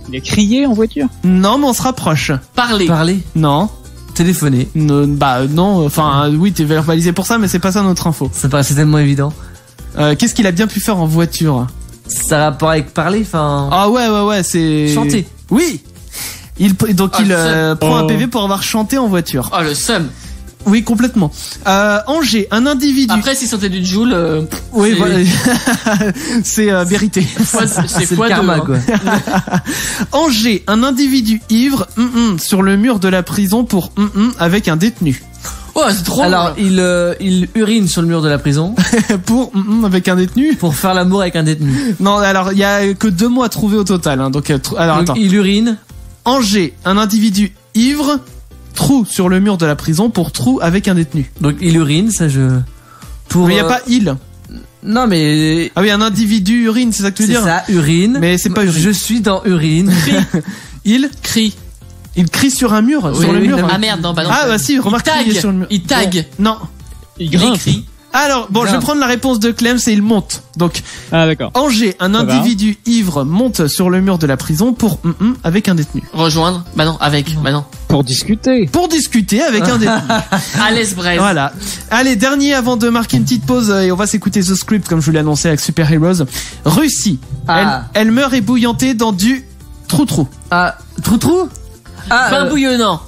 Il a crié en voiture. Non, mais on se rapproche. Parler. Parler. Non, Téléphoner. non. Enfin, oui, t'es verbalisé pour ça, mais c'est pas ça notre info. Ça paraissait tellement évident. Qu'est-ce qu'il a bien pu faire en voiture? Ça a rapport avec parler, enfin. Ah ouais, c'est Chanter. Oui. Il Ah, prend un Oh. PV pour avoir chanté en voiture. Oh le seum. Oui, complètement. Angers, un individu. Après, si c'était du Joule, Oui, c'est- voilà. C'est vérité. c'est C'est le fois karma, deux, hein. quoi. Angers, un individu ivre sur le mur de la prison pour avec un détenu. Oh, c'est trop. Alors, il urine sur le mur de la prison Pour avec un détenu. pour faire l'amour avec un détenu. Non, alors il y a que 2 mots à trouver au total. Hein, donc, alors Donc, attends. il urine. Angers, un individu ivre, trou sur le mur de la prison pour trou avec un détenu. Donc, il urine, ça je. Pour. Mais il y a pas il. Non, mais. Ah oui, un individu urine, c'est ça que tu veux C'est dire? ça, urine. Mais c'est pas urine. Je suis dans urine. Il crie sur un mur, Oui, sur le oui, mur. non, Ah merde, non, bah non. Ah bah si, remarque tag. qu'il est sur le mur. Il tag. Non. Il grimpe. écrit. Alors, bon, je vais prendre la réponse de Clem, c'est il monte. Donc, Ah d'accord. Angers, un Ça va. individu ivre monte sur le mur de la prison pour avec un détenu. Rejoindre. Bah non, avec. Bah non. Pour discuter. Pour discuter avec un détenu. Alès Brest. Voilà. Allez, dernier avant de marquer une petite pause et on va s'écouter The Script comme je vous l'ai annoncé avec Super Heroes. Russie. Ah. Elle meurt ébouillantée dans du trou-trou. Ah, trou-trou. Ah, Pain bouillonnant.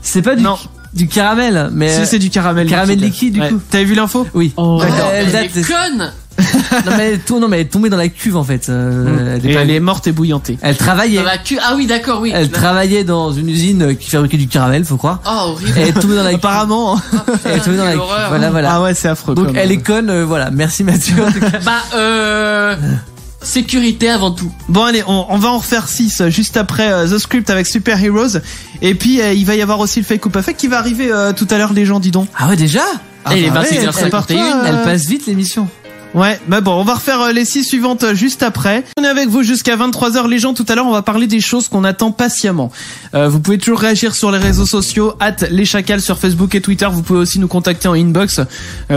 c'est pas Non. du caramel, mais. Si, c'est du caramel. caramel liquide, du coup. T'avais vu l'info? Oui. Oh. D'accord. Elle Elle date- est conne. non, mais elle est tombée dans la cuve en fait. Et elle est morte ébouillantée. Elle travaillait. Dans la cul. Ah oui, d'accord, oui. Elle travaillait dans une usine qui fabriquait du caramel, faut croire. Oh, horrible. Elle est tombée dans la cuve. Apparemment. Elle est tombée dans la Quelle cuve. horreur. Voilà. Ah ouais, c'est affreux. Donc quand elle même. est conne, voilà. Merci Mathieu. En tout cas. Bah, sécurité avant tout. Bon allez, on va en refaire 6 juste après The Script avec Super Heroes. Et puis il va y avoir aussi le fake ou pas fake qui va arriver tout à l'heure les gens, dis donc. Ah ouais déjà. Et il est bah ouais, 26h51. prépare-toi, Elle passe vite l'émission. Ouais, bah bon, on va refaire les 6 suivantes juste après. On est avec vous jusqu'à 23h les gens. Tout à l'heure, on va parler des choses qu'on attend patiemment. Vous pouvez toujours réagir sur les réseaux sociaux @leschacals sur Facebook et Twitter. Vous pouvez aussi nous contacter en inbox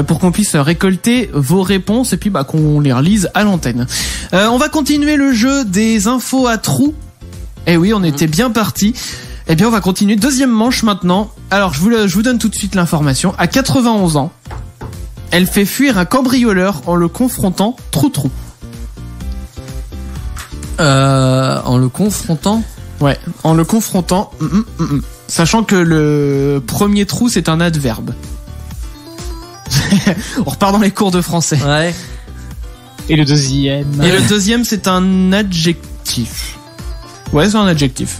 pour qu'on puisse récolter vos réponses et puis bah qu'on les relise à l'antenne. On va continuer le jeu des infos à trous. Eh oui, on était bien parti. Eh bien, on va continuer. Deuxième manche maintenant. Alors, je vous donne tout de suite l'information. À 91 ans, elle fait fuir un cambrioleur en le confrontant trou-trou. En le confrontant. Ouais, en le confrontant. Sachant que le premier trou, c'est un adverbe. On repart dans les cours de français. Ouais. Et le deuxième. Et le deuxième, c'est un adjectif. Ouais, c'est un adjectif.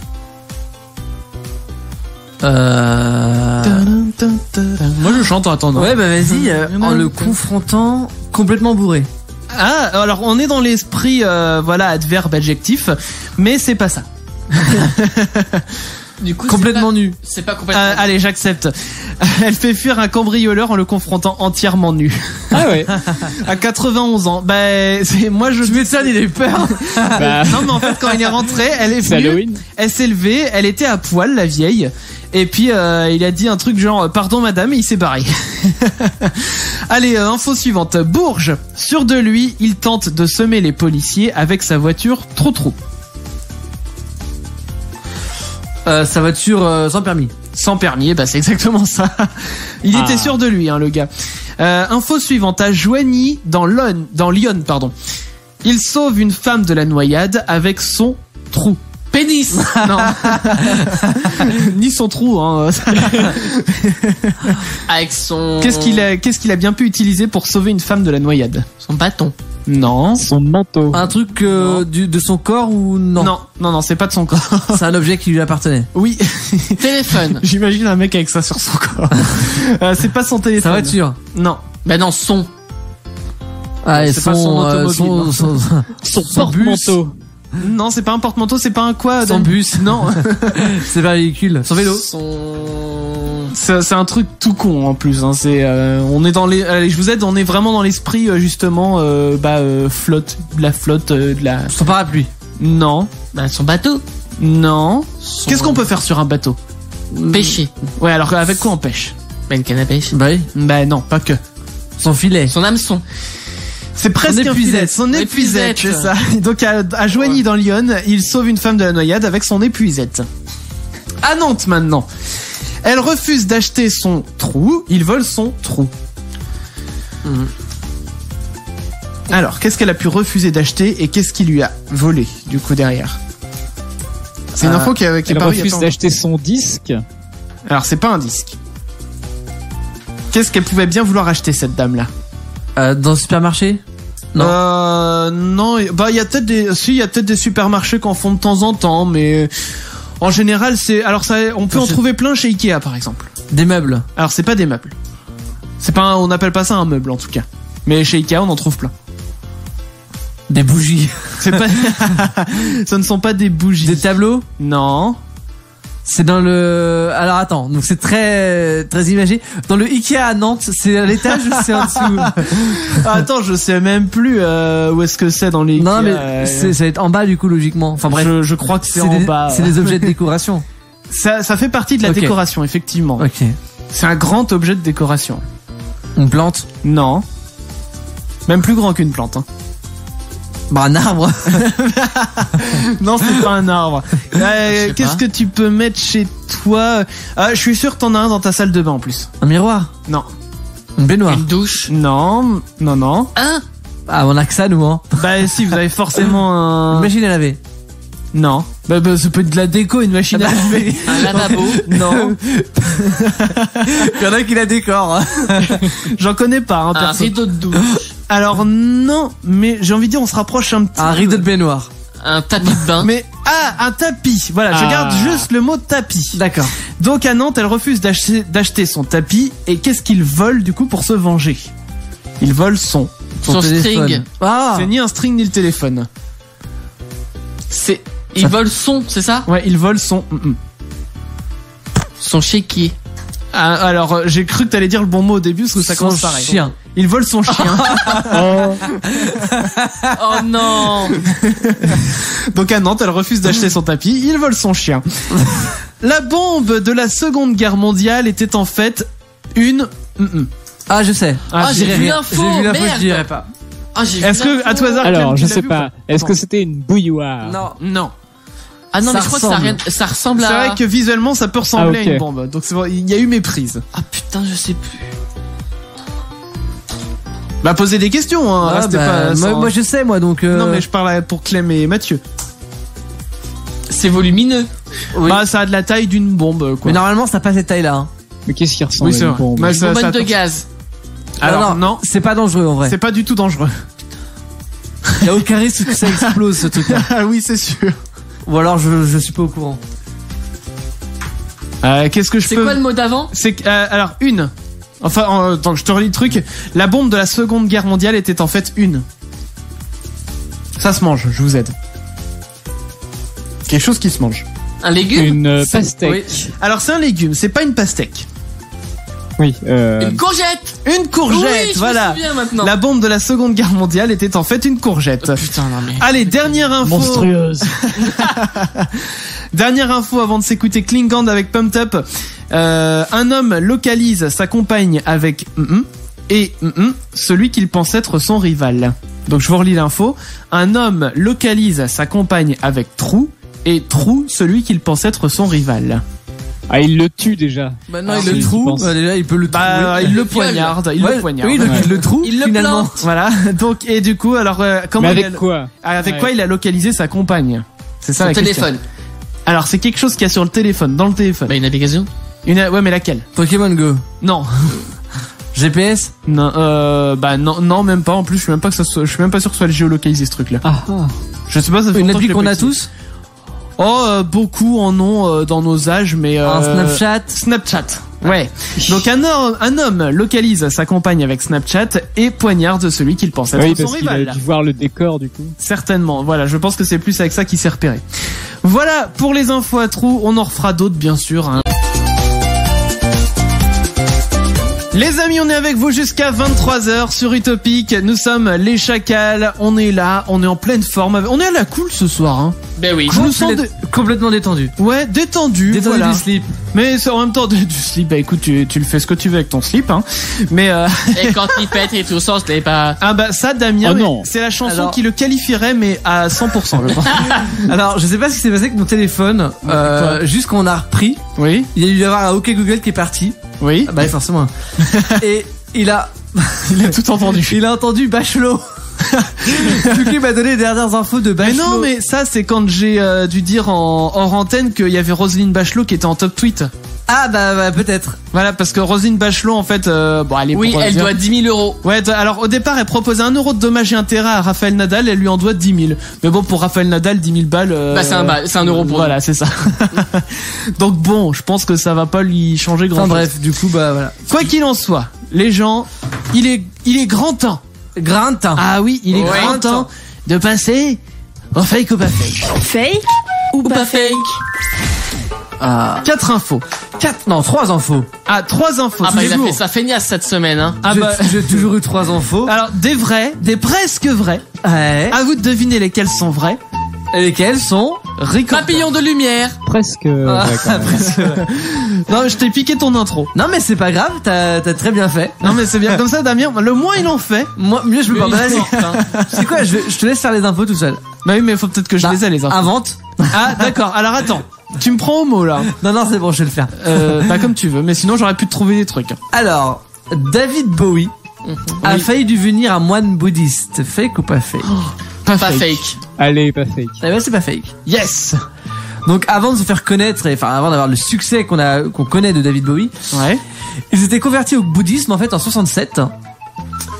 Moi, je chante en attendant. Ouais, bah vas-y. En le confrontant complètement bourré. Ah, alors on est dans l'esprit, voilà, adverbe, adjectif, mais c'est pas ça. Du coup, Complètement nu. C'est pas complètement. Allez, j'accepte. Elle fait fuir un cambrioleur en le confrontant entièrement nu. Ah ouais. À 91 ans. Bah, c'est, moi je. Tu m'étonnes, il a eu peur. Bah, Non, mais en fait, quand il est rentré, elle est c'est venue, Halloween. elle s'est levée, elle était à poil, la vieille. Et puis, il a dit un truc genre, pardon madame, et il s'est barré. Allez, info suivante. Bourges. Sûr de lui, il tente de semer les policiers avec sa voiture trou-trou. Sa voiture sans permis. Sans permis, bah c'est exactement ça. Il était sûr de lui, hein, le gars. Info suivante. À Joigny, dans Lyon, pardon. Il sauve une femme de la noyade avec son trou. Pénis. Non. Ni son trou, hein. Avec son. Qu'est-ce qu'il a bien pu utiliser pour sauver une femme de la noyade? Son bâton. Non. Son manteau. Un truc de son corps ou non? Non, c'est pas de son corps. C'est un objet qui lui appartenait. Oui. Téléphone. J'imagine un mec avec ça sur son corps. C'est pas son Sa téléphone. voiture. Non. Bah non, son. Ah, et C'est pas son automobile, Son bus. porte-manteau. Non, c'est pas un porte-manteau, c'est pas un quoi? Son Dan bus. Non. C'est pas un véhicule. Son vélo. C'est un truc tout con en plus. Hein. C'est, on est dans les. Allez, je vous aide. On est vraiment dans l'esprit justement. Flotte, de la flotte, de la. Son parapluie. Non, Bah son bateau. non. Son- Qu'est-ce qu'on peut faire sur un bateau? Pêcher. Ouais, alors avec quoi on pêche? Bah une canne à pêche. Bah oui. Bah non, pas que. Son filet. Son hameçon. C'est presque un filet. épuisette. Son épuisette, Épuisette. c'est ça. Donc à Joigny dans Lyon, il sauve une femme de la noyade avec son épuisette. À Nantes maintenant. Elle refuse d'acheter son trou, il vole son trou. Alors, qu'est-ce qu'elle a pu refuser d'acheter et qu'est-ce qu'il lui a volé du coup derrière? C'est une info qui est Elle parue il y a refuse pas d'acheter son disque. longtemps. Alors, c'est pas un disque. Qu'est-ce qu'elle pouvait bien vouloir acheter, cette dame-là? Dans le supermarché? Non. Non, bah il y a peut-être des supermarchés qu'en font de temps en temps, mais en général c'est, alors ça, on peut en trouver plein chez Ikea par exemple. Des meubles? Alors c'est pas des meubles, on n'appelle pas ça un meuble en tout cas, mais chez Ikea on en trouve plein. Des bougies? C'est pas, ce ne sont pas des bougies. Des tableaux? Non. C'est dans le... Alors attends, donc c'est très imagé. Dans le Ikea à Nantes, c'est à l'étage ou c'est en dessous? Attends, je sais même plus où est-ce que c'est dans les Ikea. Non mais ça va être en bas du coup logiquement. Enfin bref. Je crois que c'est en bas. C'est des objets de décoration. Ça fait partie de la décoration, effectivement. Ok. C'est un grand objet de décoration. Une plante? Non. Même plus grand qu'une plante. Hein. Bah un arbre. Non, c'est pas un arbre. Qu'est-ce que tu peux mettre chez toi? Je suis sûr que t'en as un dans ta salle de bain en plus. Un miroir? Non. Une baignoire? Une douche? Non. Ah, on a que ça nous, hein. Bah si, vous avez forcément un... Une machine à laver? Non. Bah ça peut être de la déco, une machine à laver. Un lavabo? Non. Il y en a qui la décorent. Hein. J'en connais pas, hein, Un perso. rideau de douche? Alors non, mais j'ai envie de dire on se rapproche un petit Un rideau de baignoire? Un tapis de bain? Mais un tapis. Voilà, je garde juste le mot tapis. D'accord. Donc à Nantes, elle refuse d'acheter son tapis. Et qu'est-ce qu'il vole du coup pour se venger? Il vole son téléphone. String? Ah. C'est ni un string ni le téléphone. Il vole son, c'est ça? Ouais, il vole son... Son chéquier. Ah, alors, j'ai cru que t'allais dire le bon mot au début parce que ça commence pareil. Chien. Il vole son chien. Oh non! Donc à Nantes, elle refuse d'acheter son tapis. Il vole son chien. La bombe de la Seconde Guerre mondiale était en fait une... Ah, je sais. J'ai vu l'info, J'ai vu l'info, merde. je dirais pas. Est-ce que, à tout hasard, Alors, Clem, je tu l'as sais vu ou pas. Est-ce que c'était une bouilloire? Non. Non. Ah non, Ça mais je crois ressemble. que ça ressemble à... C'est vrai que visuellement, ça peut ressembler Ah, ok. à une bombe. Donc il y a eu méprise. Ah putain, je sais plus. Bah, posez des questions, hein. Ah, Restez bah, pas sans- moi je sais moi donc. Non, mais je parle pour Clem et Mathieu. C'est volumineux. Oui. Bah, ça a de la taille d'une bombe, quoi. Mais normalement ça n'a pas cette taille là. Hein. Mais qu'est-ce qui ressemble Oui, c'est à une vrai. bombe? Bah, Une ça- bonbonne ça- de gaz. Alors, non. C'est pas dangereux en vrai. C'est pas du tout dangereux. Il y a aucun risque que ça explose ce truc là. Ah oui, c'est sûr. Ou alors je suis pas au courant. Qu'est-ce que je C'est peux... quoi le mot d'avant? C'est que, alors une. Enfin, attends, je te relis le truc. La bombe de la Seconde Guerre mondiale était en fait une. Ça se mange, je vous aide. Quelque chose qui se mange. Un légume? Une C'est- pastèque. Alors c'est un légume, c'est pas une pastèque. Oui. Une courgette? Une courgette, Oui, je voilà. me souviens maintenant. La bombe de la Seconde Guerre mondiale était en fait une courgette. Oh, putain, non mais... Allez, dernière info. Monstrueuse. Dernière info avant de s'écouter Klingand avec Pumped Up. Un homme localise sa compagne avec et celui qu'il pense être son rival. Donc je vous relis l'info. Un homme localise sa compagne avec Trou et Trou celui qu'il pense être son rival. Ah, il le tue déjà. Bah non Alors, il le j'y trouve. pense. Déjà il peut le trouver. Bah, il le poignarde, il Ouais, le poignarde. Oui il le trouve Il le finalement. plante. Voilà. Donc et du coup alors comment Mais il avec a, quoi? avec Ouais. quoi il a localisé sa compagne? C'est ça Son la question. téléphone. Alors c'est quelque chose qu'il y a sur le téléphone, dans le téléphone. Bah, une application? Ouais, mais laquelle? Pokémon Go. Non. GPS. Non, bah non, même pas. En plus, je suis même pas que ça soit, je suis même pas sûr que ce soit le géolocalisé ce truc-là. Ah, ah. Je sais pas. Ça fait Une longtemps appli que je l'ai qu'on pas a utilisé. tous. Oh, beaucoup en ont dans nos âges, mais Un Snapchat. Snapchat. Ouais. Donc un homme localise sa compagne avec Snapchat et poignarde celui qu'il pense être Oui, son parce qu'il a rival. dû voir le décor du coup. Certainement. Voilà, je pense que c'est plus avec ça qu'il s'est repéré. Voilà pour les infos à trous. On en refera d'autres, bien sûr. Hein. Les amis, on est avec vous jusqu'à 23h sur Utopic. Nous sommes les Chacals. On est là, on est en pleine forme. On est à la cool ce soir. Hein. Ben oui. Je me sens Complètement détendu. ouais détendu. Détendu voilà. du slip. Mais c'est en même temps du slip. Bah écoute, tu le fais ce que tu veux avec ton slip. Hein. Mais Et quand il pète et tout ça, on se l'est pas... ah bah ça, Damien, Oh non. c'est la chanson Alors- qui le qualifierait, mais à 100%. Je pense. Alors je sais pas ce qui s'est passé avec mon téléphone. Juste quand on a repris, Oui, il y a eu avoir un OK Google qui est parti. oui. Ah bah forcément. Et il a tout entendu. Il a entendu Bachelot. Du coup, il m'a donné les dernières infos de Mais Bachelot. non, mais ça, c'est quand j'ai dû dire en antenne qu'il y avait Roselyne Bachelot qui était en top tweet. Ah bah peut-être. Voilà, parce que Roselyne Bachelot, en fait, bon, elle est Oui, pour elle dire- doit 10 000 euros. Ouais, alors au départ, elle proposait 1 euro de dommages et intérêts à Raphaël Nadal, elle lui en doit 10 000. Mais bon, pour Raphaël Nadal, 10 000 balles. Bah, c'est un euro pour Voilà, c'est ça. Donc bon, je pense que ça va pas lui changer grand Enfin chose. bref, du coup bah voilà. Quoi qu'il en soit, les gens, il est grand temps. Grintin. Ah oui, il est Ouais. grand temps de passer au fake ou pas fake. Fake Ou pas fake. 4 infos. 3 infos. Ah, 3 infos. Ah bah, il a toujours. fait sa feignasse cette semaine, hein. Ah bah, J'ai toujours eu 3 infos. alors, des vrais, des presque vrais. Ouais. À vous de deviner lesquels sont vrais. Lesquels sont Record. Papillon de lumière. Presque. Ah, ouais, quand même. Non, je t'ai piqué ton intro. Non mais c'est pas grave, t'as très bien fait. Non, mais c'est bien comme ça, Damien. Le moins il en fait. Moi, mieux je peux pas. Lui, Bah, il vas-y. porte, hein. C'est quoi, je te laisse faire les infos tout seul. Bah oui, mais faut peut-être que je Bah, les ai, les infos. Invente. Ah, d'accord. Alors attends. Tu me prends au mot, là. Non, c'est bon, je vais le faire. Bah, comme tu veux. Mais sinon, j'aurais pu te trouver des trucs. Alors, David Bowie a failli devenir un moine bouddhiste. Fake ou pas fake? Pas fake. Allez, pas fake. Eh ben, c'est pas fake. Yes. Donc, avant de se faire connaître, et, enfin, avant d'avoir le succès qu'on connaît de David Bowie, Ouais. il s'était converti au bouddhisme, en fait, en 67.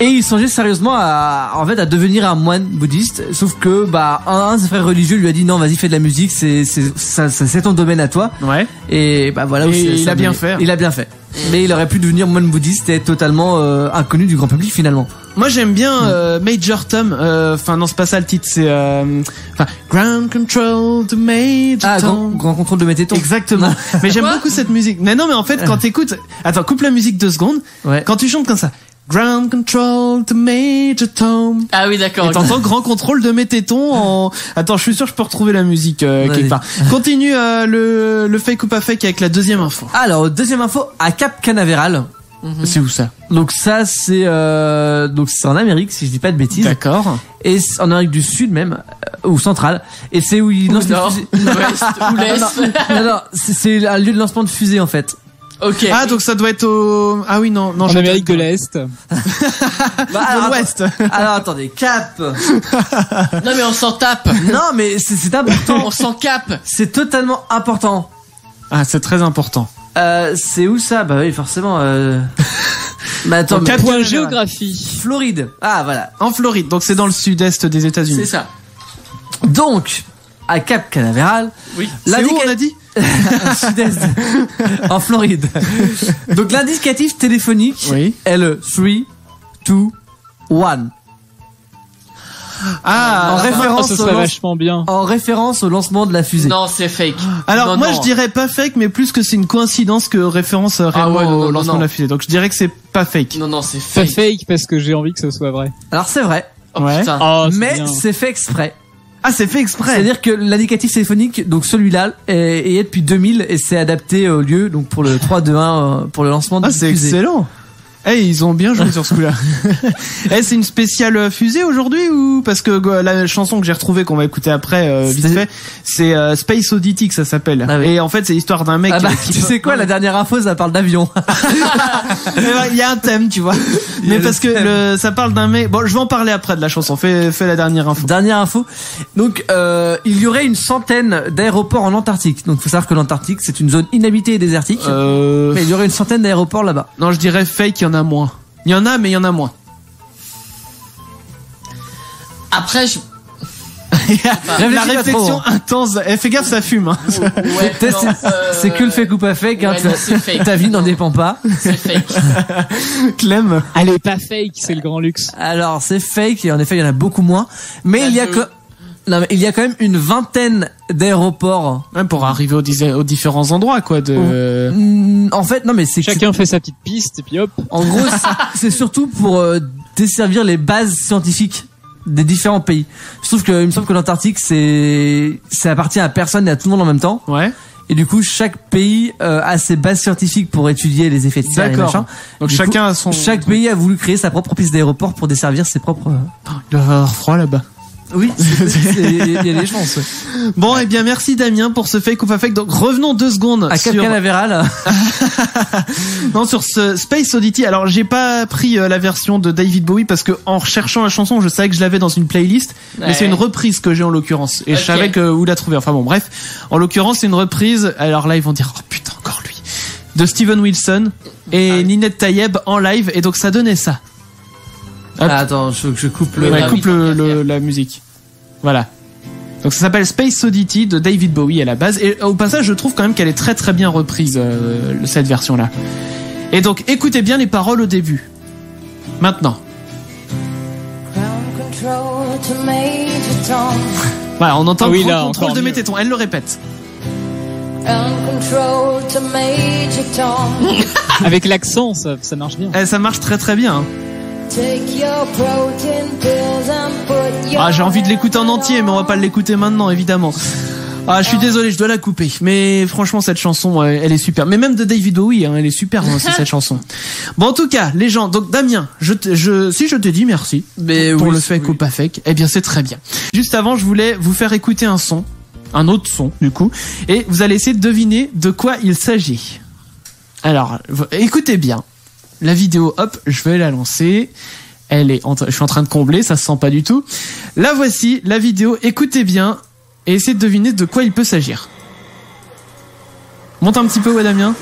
Et il songeait sérieusement à devenir un moine bouddhiste. Sauf que, bah, un de ses frères religieux lui a dit non, vas-y, fais de la musique, c'est ton domaine à toi. Ouais. Et bah voilà. Et où c'est- il ça a bien menait. fait. Il a bien fait. Mais il aurait pu devenir moine bouddhiste et être totalement inconnu du grand public finalement. Moi, j'aime bien Major Tom. Enfin, non, c'est pas ça le titre. C'est enfin Ground Control to Major Ah, Tom. grand contrôle de mes tétons. Exactement. Mais j'aime Quoi beaucoup cette musique. Mais non, mais en fait, quand t'écoutes, attends, coupe la musique 2 secondes. Ouais. Quand tu chantes comme ça, Ground Control to Major Tom. Ah oui, d'accord. Et t'entends grand contrôle de mes tétons en... Attends, je suis sûr que je peux retrouver la musique quelque Vas-y. part. Continue le fake ou pas fake avec la deuxième info. Alors deuxième info à Cap Canaveral. C'est où ça? Donc ça c'est en Amérique si je dis pas de bêtises. D'accord. Et c'est en Amérique du Sud même ou centrale. Et c'est où ils lancent des Nord, fusées. ouest, ou l'est. Non, c'est un lieu de lancement de fusée en fait. Ok. Ah, donc ça doit être au... Ah oui, non, non. En j'ai- Amérique de l'Est. Bah, De l'Ouest. alors attendez, Cap. Non mais on s'en tape. Non mais c'est important. On s'en cape. C'est totalement important. Ah, c'est très important. C'est où ça? Bah oui, forcément. Mais attends, Donc, mais- Cap Point Canaveral. géographie. Floride. Ah voilà. En Floride, donc c'est dans le sud-est des États-Unis. C'est ça. Donc à Cap Canaveral, Oui. C'est où on a dit? sud-est, en Floride. Donc l'indicatif téléphonique Oui. est le 3, 2, 1. Ah, En référence ce au serait lance- vachement bien. En référence au lancement de la fusée. Non, c'est fake. alors Non, moi non. je dirais pas fake, mais plus que c'est une coïncidence que référence réellement ouais, non, au non, lancement non. de la fusée. Donc je dirais que c'est pas fake. Non, non, c'est Pas fake. fake parce que j'ai envie que ce soit vrai. Alors c'est vrai, Oh Ouais. putain. Oh, c'est mais bien. c'est fait exprès. Ah, c'est fait exprès. C'est-à-dire que l'indicatif téléphonique, donc celui-là, est depuis 2000 et c'est adapté au lieu, donc pour le 3, 2, 1, pour le lancement de Ah, la c'est fusée. excellent. Eh, ils ont bien joué sur ce coup-là. Eh, c'est une spéciale fusée aujourd'hui ou parce que la chanson que j'ai retrouvée qu'on va écouter après vite C'est- fait, c'est Space Oddity que ça s'appelle. Ah oui. Et en fait, c'est l'histoire d'un mec Ah bah, qui tu sais quoi, la dernière info, ça parle d'avion. Eh ben, il y a un thème, tu vois. Il y a Mais le parce que thème. ça parle d'un mec. Bon, je vais en parler après de la chanson. Fais la dernière info. Dernière info. Donc, il y aurait une centaine d'aéroports en Antarctique. Donc, faut savoir que l'Antarctique, c'est une zone inhabitée et désertique. Mais il y aurait une centaine d'aéroports là-bas. Non, je dirais fake, il y en a moins. Il y en a, mais il y en a moins. Après, je... La Réfléchis pas réflexion trop. intense. Eh, fais gaffe, ça fume. Hein. Ouais, Peut-être non, c'est que le fake ou pas fake, hein, ouais, non, c'est fake. ta vie n'en dépend pas. C'est fake. Clem. Allez, pas fake, c'est le grand luxe. Alors, c'est fake, et en effet, il y en a beaucoup moins. Mais il y a deux. non, mais il y a quand même une vingtaine d'aéroports. Ouais, pour arriver aux différents endroits, quoi. De. En fait, non, mais c'est Chacun fait sa petite piste et puis hop. en gros, c'est surtout pour desservir les bases scientifiques des différents pays. Je trouve que, il me semble que l'Antarctique, ça appartient à personne et à tout le monde en même temps. Ouais. Et du coup, chaque pays a ses bases scientifiques pour étudier les effets de serre et D'accord. machin. Donc Du chacun coup, a son. Chaque pays a voulu créer sa propre piste d'aéroport pour desservir ses propres. Il doit avoir froid là-bas. Oui, il y a des chances. Ouais. Bon, eh bien, merci Damien pour ce fake ou pas fake. Donc revenons 2 secondes À Cap sur. Canaveral. Non, sur ce Space Oddity. Alors, j'ai pas pris la version de David Bowie parce que en recherchant la chanson, je savais que je l'avais dans une playlist, mais Ouais. c'est une reprise que j'ai en l'occurrence. Et je Ok. savais que où la trouver. Enfin bon, bref. En l'occurrence, c'est une reprise. Alors là, ils vont dire, oh putain, encore lui. de Steven Wilson et Ninette Tayeb en live, et donc ça donnait ça. Hop. Attends, je coupe le... Ouais, Ah coupe oui, la musique. Voilà. Donc ça s'appelle Space Oddity de David Bowie à la base, et au passage je trouve quand même qu'elle est très très bien reprise, cette version là. Et donc écoutez bien les paroles au début. Maintenant. Voilà, on entend Ah oui, Ground là, control encore de mieux. mes tétons, elle le répète. Avec l'accent, ça marche bien. Ça marche très très bien. Ah, j'ai envie de l'écouter en entier, mais on va pas l'écouter maintenant, évidemment. Ah, je suis désolé, je dois la couper. Mais franchement, cette chanson, elle est super. Mais même de David Bowie, hein, elle est super aussi, cette chanson. Bon, en tout cas, les gens, donc Damien, si je te dis merci Mais pour oui, le fake oui. ou pas fake, eh bien c'est très bien. Juste avant, je voulais vous faire écouter un autre son, du coup, et vous allez essayer de deviner de quoi il s'agit. Alors, écoutez bien. La vidéo, hop, je vais la lancer. Je suis en train de combler, ça se sent pas du tout. La voici, la vidéo, écoutez bien et essayez de deviner de quoi il peut s'agir. Monte un petit peu, ouais, Damien.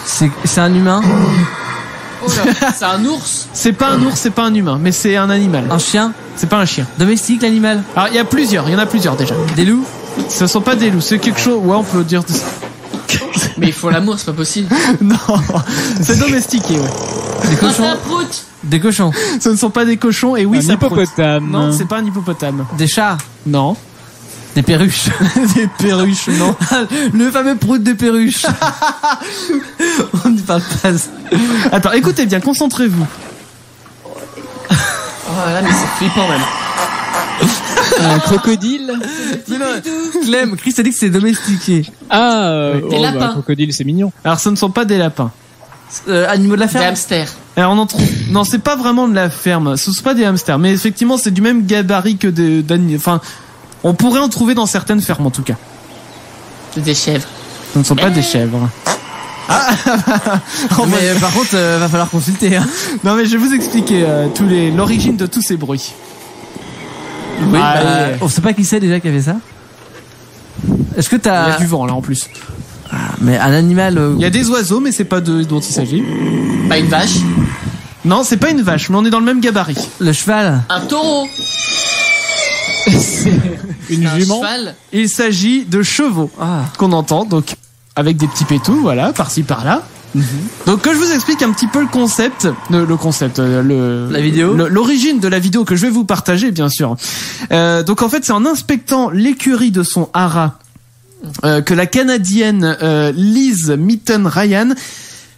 C'est un humain? Oh là, c'est un ours. C'est pas un ours, c'est pas un humain, mais c'est un animal. Un chien? C'est pas un chien. Domestique, l'animal? Alors, il y en a plusieurs déjà. Des loups? Ce sont pas des loups, c'est quelque chose, ouais, on peut dire Mais il faut l'amour, c'est pas possible. non, c'est domestiqué, ouais. Des Ah, c'est cochons? un prout. Des cochons? Ce ne sont pas des cochons, et oui, Un ça proute. hippopotame. Non, c'est pas un hippopotame. Des chats? Non. Des perruches? Des perruches, non. Le fameux prout de perruche. On ne parle pas ça. Attends, écoutez bien, concentrez-vous. Oh là, mais c'est flippant même. Un crocodile. Mais non, Clem, Chris a dit que c'est domestiqué. Ah, Des lapins. crocodile, c'est mignon. Alors, ce ne sont pas des lapins. Animaux de la Des ferme? hamsters. Alors, on en trouve. Non, c'est pas vraiment de la ferme. Ce sont pas des hamsters, mais effectivement, c'est du même gabarit que enfin, on pourrait en trouver dans certaines fermes, en tout cas. Des chèvres. Ce ne sont pas des chèvres. Mais par contre, va falloir consulter. Hein. Non, mais je vais vous expliquer l'origine de tous ces bruits. Oui, Ah, on sait pas qui c'est déjà qui avait ça. Est-ce que Il y a t'as... du vent là en plus. Mais un animal... Il y a des oiseaux, mais c'est pas dont il s'agit. Pas une vache. Non, c'est pas une vache, mais on est dans le même gabarit. Le cheval? Un taureau. Une Un jument. cheval. Il s'agit de chevaux Ah. qu'on entend, donc avec des petits pétous, voilà, par-ci par-là. Donc que je vous explique un petit peu le concept, La vidéo. l'origine de la vidéo que je vais vous partager, bien sûr. Donc en fait, c'est en inspectant l'écurie de son haras que la Canadienne Liz Mitten-Ryan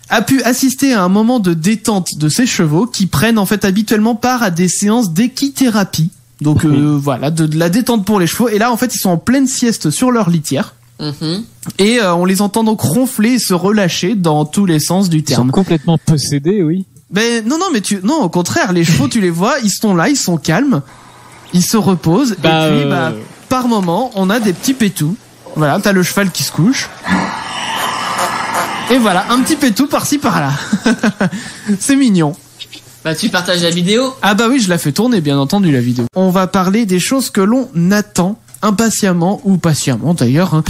a pu assister à un moment de détente de ses chevaux qui prennent en fait habituellement part à des séances d'équithérapie. Donc voilà, de la détente pour les chevaux. Et là, en fait, ils sont en pleine sieste sur leur litière. Mhm. Et on les entend donc ronfler et se relâcher dans tous les sens du Ils sont terme. complètement possédés, oui. Mais non, non, au contraire, les chevaux, tu les vois, ils sont là, ils sont calmes, ils se reposent, et puis, par moment, on a des petits pétous. Voilà, t'as le cheval qui se couche. Et voilà, un petit pétou par-ci par-là. C'est mignon. Bah, tu partages la vidéo. Ah bah oui, je la fais tourner, bien entendu, la vidéo. On va parler des choses que l'on attend, impatiemment, ou patiemment d'ailleurs. Hein.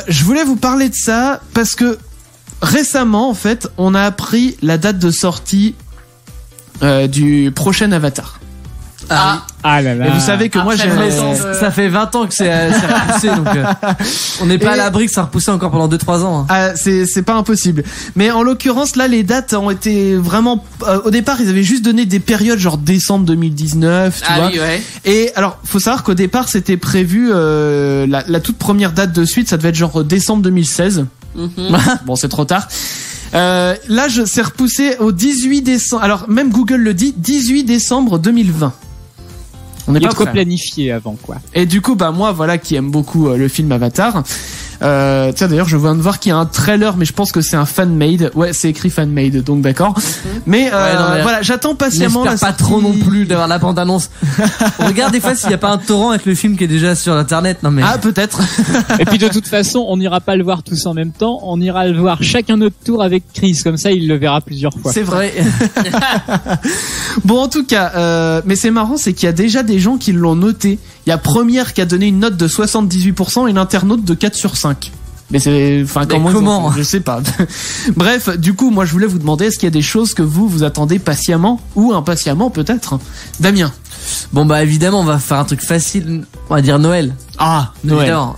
Je voulais vous parler de ça parce que récemment, en fait, on a appris la date de sortie du prochain Avatar. Ah. Ah là là. Et vous savez que moi, Après j'ai... 20 ans. Ça fait 20 ans que c'est repoussé, donc on n'est pas à Et- l'abri que ça repousse encore pendant 2-3 ans. Hein. Ah, c'est pas impossible. Mais en l'occurrence, là, les dates ont été vraiment... au départ, ils avaient juste donné des périodes genre décembre 2019, tu vois. Ah oui, ouais. Et alors, faut savoir qu'au départ, c'était prévu... la toute première date de suite, ça devait être genre décembre 2016. Mhm. Bon, c'est trop tard. Là, c'est repoussé au 18 décembre... Alors, même Google le dit, 18 décembre 2020. On n'est Il est pas trop prêt. planifié avant, quoi. Et du coup, bah moi, voilà, qui aime beaucoup le film Avatar. Tiens, d'ailleurs, je viens de voir qu'il y a un trailer, mais je pense que c'est un fan-made. Ouais, c'est écrit fan-made, donc d'accord. Mais, non, mais voilà, j'attends patiemment la N'espère pas sortie. trop non plus d'avoir la bande-annonce. On regarde des fois s'il n'y a pas un torrent avec le film qui est déjà sur internet. Non mais. Ah, peut-être. Et puis de toute façon, on n'ira pas le voir tous en même temps, on ira le voir chacun notre tour avec Chris, comme ça il le verra plusieurs fois. C'est vrai. Bon, en tout cas, mais c'est marrant, c'est qu'il y a déjà des gens qui l'ont noté, Il y a Première qui a donné une note de 78% et l'internaute de 4 sur 5. Mais c'est, enfin, comment je sais pas. Bref, du coup, moi, je voulais vous demander, est-ce qu'il y a des choses que vous attendez patiemment ou impatiemment, peut-être? Damien. Bon, bah, évidemment, on va faire un truc facile. On va dire Noël. Ah, Noël. Évidemment.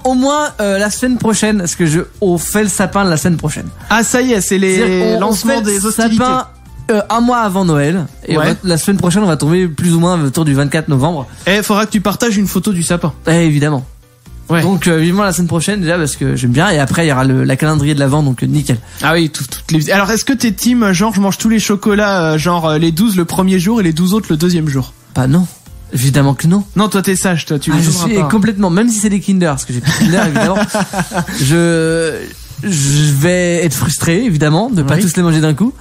Au moins, la semaine prochaine, parce que on fait le sapin la semaine prochaine. Ah, ça y est, c'est les lancements des hostilités. Sapin, un mois avant Noël. Et la semaine prochaine, on va tomber plus ou moins autour du 24 novembre. Et faudra que tu partages une photo du sapin. Évidemment. Ouais. Donc vivement la semaine prochaine déjà parce que j'aime bien, et après il y aura la calendrier de l'Avent, donc nickel. Ah oui, toutes les. Alors est-ce que t'es team genre je mange tous les chocolats les 12 le premier jour et les 12 autres le deuxième jour? Bah non, évidemment que non. Non, toi t'es sage, toi tu je suis pas. Complètement, même si c'est des Kinder, parce que j'ai plus de Kinder évidemment. Je vais être frustré évidemment de pas tous les manger d'un coup.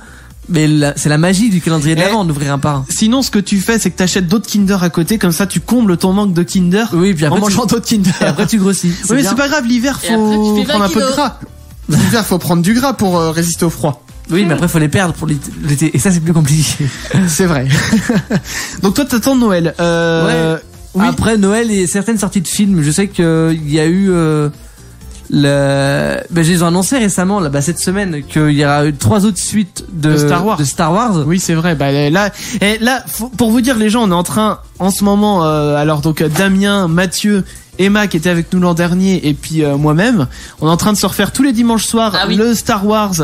Mais c'est la magie du calendrier de l'Avent d'ouvrir un par un. Sinon, ce que tu fais, c'est que t'achètes d'autres Kinder à côté, comme ça tu combles ton manque de Kinder. Oui, puis après en mangeant d'autres Kinder. Et après tu grossis. Oui, mais c'est pas grave, l'hiver faut prendre un peu de gras. L'hiver faut prendre du gras pour résister au froid. Oui, mais après faut les perdre pour l'été, et ça c'est plus compliqué. C'est vrai. Donc toi t'attends Noël. Ouais. Oui. Après Noël et certaines sorties de films, je sais qu'il y a eu j'ai annoncé récemment cette semaine qu'il y aura 3 autres suites de Star Wars. Oui, c'est vrai. Là, pour vous dire, les gens, on est en train en ce moment alors donc Damien, Mathieu, Emma qui était avec nous l'an dernier et puis moi-même, on est en train de se refaire tous les dimanches soirs le Star Wars.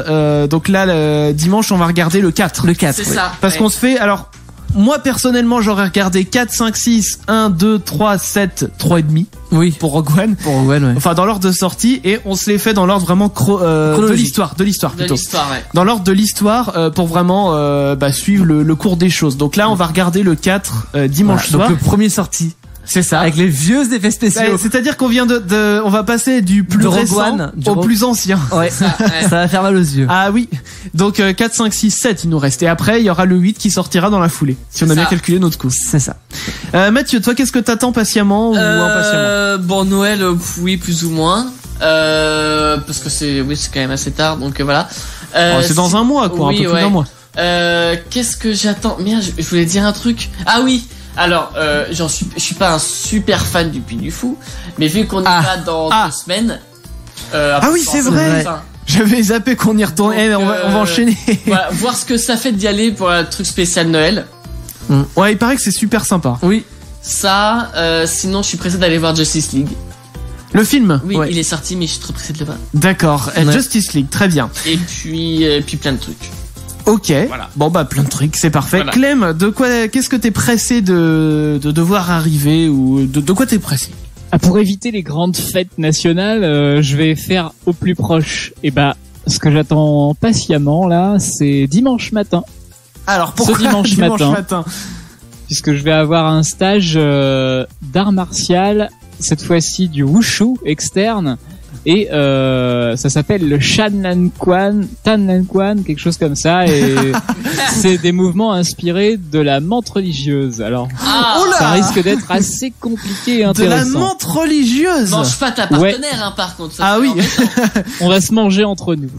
Donc là le dimanche, on va regarder le 4. Le 4. C'est ça. Parce qu'on se fait moi personnellement j'aurais regardé 4, 5, 6, 1, 2, 3, 7, 3 et demi. Oui. Pour Rogue One. Pour Rogue One, ouais. Enfin dans l'ordre de sortie, et on se les fait dans l'ordre vraiment de l'histoire plutôt. Ouais. Dans l'ordre de l'histoire pour vraiment suivre le cours des choses. Donc là on va regarder le 4 dimanche soir. Donc le premier sorti. C'est ça. Avec les vieux effets spéciaux. C'est-à-dire qu'on vient on va passer du plus récent au plus ancien. Ouais. Ça va faire mal aux yeux. Ah oui. Donc 4, 5, 6, 7 il nous reste. Et après il y aura le 8 qui sortira dans la foulée. Si on a bien calculé notre coup. C'est ça. Mathieu, toi qu'est-ce que t'attends patiemment ou impatiemment? Bon, Noël, oui, plus ou moins. Parce que c'est quand même assez tard, donc voilà. C'est dans un mois quoi, un peu plus d'un mois. Qu'est-ce que j'attends? Merde, je voulais dire un truc. Ah oui. Alors, je suis pas un super fan du Puy du Fou, mais vu qu'on y va dans 2 semaines. Oui, c'est vrai. J'avais zappé qu'on y retournait. On va enchaîner. Voilà, voir ce que ça fait d'y aller pour un truc spécial Noël. Ouais, il paraît que c'est super sympa. Oui. Ça, sinon je suis pressé d'aller voir Justice League. Le film? Oui, il est sorti, mais je suis trop pressé de le voir. D'accord. Justice League, très bien. Et puis plein de trucs. Ok. Voilà. Bon plein de trucs, c'est parfait. Voilà. Clem, qu'est-ce que t'es pressé de devoir arriver, ou de quoi t'es pressé? Pour éviter les grandes fêtes nationales, je vais faire au plus proche. Et ce que j'attends patiemment là, c'est dimanche matin. Alors pourquoi dimanche matin? Puisque je vais avoir un stage d'art martial, cette fois-ci du wushu externe. Et ça s'appelle le Tanlan-Quan, quelque chose comme ça, et c'est des mouvements inspirés de la menthe religieuse. Alors ça risque d'être assez compliqué et intéressant. De la menthe religieuse. Mange pas ta partenaire, par contre. Ça oui. On va se manger entre nous.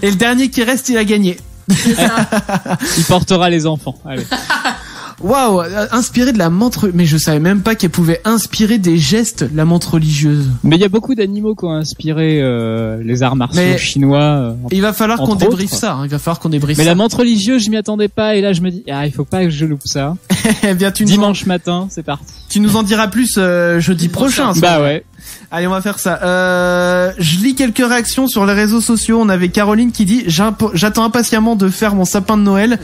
Et le dernier qui reste, il a gagné. Il portera les enfants. Allez. Waouh, inspiré de la menthe, mais je savais même pas qu'elle pouvait inspirer des gestes, la menthe religieuse. Mais il y a beaucoup d'animaux qui ont inspiré les arts martiaux chinois. Il va falloir qu'on débriefe ça. Il va falloir qu'on débriefe ça. Mais la menthe religieuse, je m'y attendais pas, et là je me dis il faut pas que je loupe ça. Eh bien, dimanche matin, c'est parti. Tu nous en diras plus jeudi prochain. Ouais. Allez, on va faire ça. Je lis quelques réactions sur les réseaux sociaux. On avait Caroline qui dit j'attends impatiemment de faire mon sapin de Noël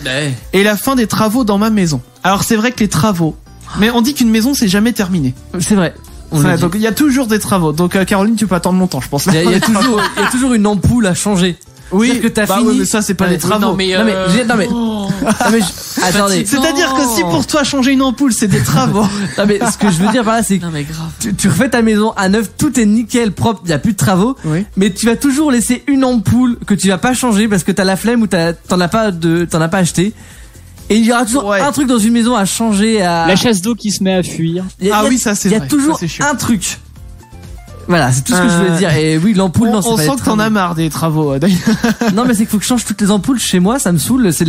et la fin des travaux dans ma maison. Alors c'est vrai que les travaux, mais on dit qu'une maison c'est jamais terminé. C'est vrai. Donc il y a toujours des travaux. Donc Caroline, tu peux attendre longtemps, je pense. Il y a toujours une ampoule à changer. Oui, que t'as fini. Oui, mais ça c'est pas des travaux. Attendez. C'est-à-dire que si pour toi changer une ampoule c'est des travaux. Non mais ce que je veux dire par là c'est que tu refais ta maison à neuf, tout est nickel, propre, il y a plus de travaux. Oui. Mais tu vas toujours laisser une ampoule que tu vas pas changer parce que t'as la flemme ou t'en as pas acheté. Et il y aura toujours un truc dans une maison à changer. La chasse d'eau qui se met à fuir. Oui, ça c'est vrai. Il y a toujours un truc. Voilà, c'est tout ce que je voulais dire. Et oui, l'ampoule, on sent que t'en as marre des travaux, d'ailleurs. Non, mais c'est qu'il faut que je change toutes les ampoules chez moi, ça me saoule. C'est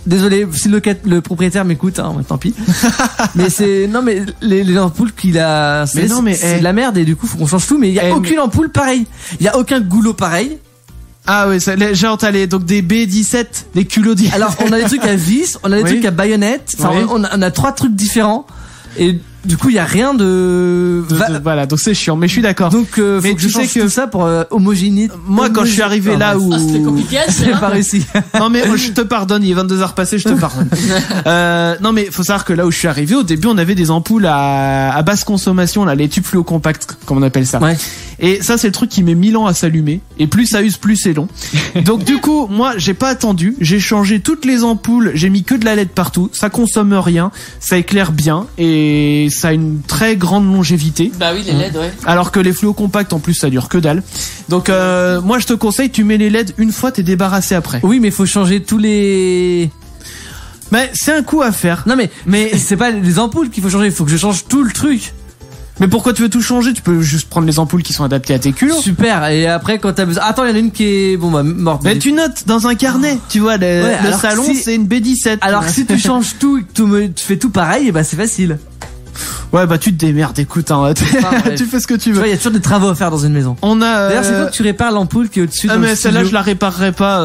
désolé si le propriétaire m'écoute, hein, tant pis. Mais mais les ampoules qu'il a, c'est de la merde et du coup faut qu'on change tout. Mais il y a aucune ampoule pareille, il y a aucun goulot pareil. Ah oui, genre t'as donc des B17, des culots. Alors on a des trucs à vis, on a des trucs à baïonnette. Enfin, on a 3 trucs différents et du coup il y a rien voilà, donc c'est chiant, mais je suis d'accord. Donc faut que je change tout ça pour homogénéiser. Moi quand je suis arrivé là où c'était compliqué, j'ai pas réussi. Non mais je te pardonne, il est 22h passées, je te pardonne. Non mais faut savoir que là où je suis arrivé, au début on avait des ampoules à basse consommation, là, les tubes fluo compacts comme on appelle ça. Ouais. Et ça c'est le truc qui met 1000 ans à s'allumer, et plus ça use plus c'est long. Donc du coup moi j'ai pas attendu, j'ai changé toutes les ampoules, j'ai mis que de la LED partout, ça consomme rien, ça éclaire bien et ça a une très grande longévité. Bah oui, les LED, ouais. Alors que les fluo compacts en plus ça dure que dalle. Donc moi je te conseille, tu mets les LED une fois, t'es débarrassé après. Oui, mais faut changer tous les. Mais c'est un coup à faire. Non mais c'est pas les ampoules qu'il faut changer, il faut que je change tout le truc. Mais pourquoi tu veux tout changer? Tu peux juste prendre les ampoules qui sont adaptées à tes culots. Super. Et après quand t'as besoin, attends, il y en a une qui est morte. Mais tu notes dans un carnet, tu vois, le salon c'est une B17. Alors si tu changes tout, tu fais tout pareil, et bah c'est facile. Ouais, bah tu te démerdes, écoute, hein, tu fais ce que tu veux. Tu vois, il y a toujours des travaux à faire dans une maison. On a. D'ailleurs, c'est toi que tu répares l'ampoule qui est au-dessus. Ah mais celle-là, je la réparerai pas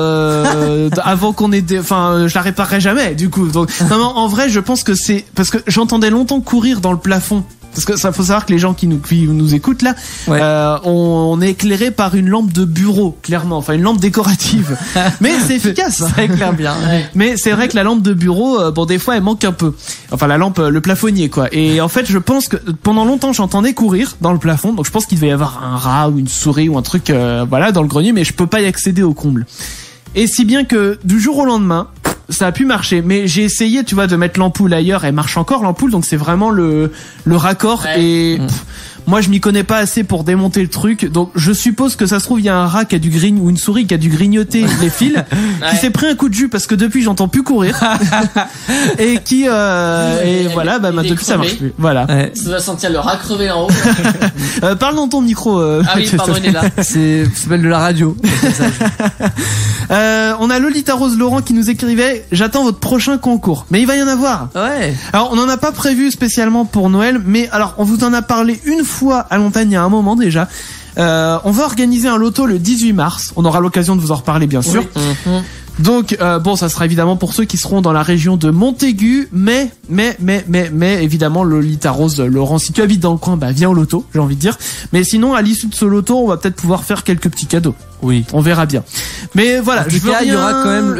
avant qu'on ait enfin, je la réparerai jamais. Du coup, donc non, en vrai, je pense que c'est parce que j'entendais longtemps courir dans le plafond. Parce que ça faut savoir que les gens qui nous écoutent là, ouais. On est éclairé par une lampe de bureau, clairement, enfin une lampe décorative. Mais c'est efficace. Ça éclaire bien. Ouais. Mais c'est vrai que la lampe de bureau, bon des fois elle manque un peu. Enfin la lampe, le plafonnier quoi. Et en fait je pense que pendant longtemps j'entendais courir dans le plafond, donc je pense qu'il devait y avoir un rat ou une souris ou un truc, voilà, dans le grenier, mais je peux pas y accéder au comble. Et si bien que du jour au lendemain, ça a pu marcher, mais j'ai essayé, tu vois, de mettre l'ampoule ailleurs. Elle marche encore l'ampoule, donc c'est vraiment le raccord. Ouais. Et moi, je m'y connais pas assez pour démonter le truc, donc je suppose que ça se trouve il y a un rat qui a ou une souris qui a dû grignoter les fils, qui s'est pris un coup de jus parce que depuis j'entends plus courir et qui et voilà, bah depuis ça marche plus. Voilà. Ouais. Ça doit sentir le rat crevé en haut. Parle dans ton micro. Ah oui, pardon, il est là. C'est s'appelle de la radio. On a Lolita Rose Laurent qui nous écrivait: j'attends votre prochain concours. Mais il va y en avoir. Ouais. Alors on en a pas prévu spécialement pour Noël, mais alors on vous en a parlé une fois à Montagne il y a un moment déjà. On va organiser un loto le 18 mars. On aura l'occasion de vous en reparler bien sûr. Oui. Donc bon, ça sera évidemment pour ceux qui seront dans la région de Montaigu, mais évidemment Lolita Rose Laurent, si tu habites dans le coin, bah viens au loto, j'ai envie de dire. Mais sinon à l'issue de ce loto, on va peut-être pouvoir faire quelques petits cadeaux. Oui, on verra bien. Mais voilà, il y aura quand même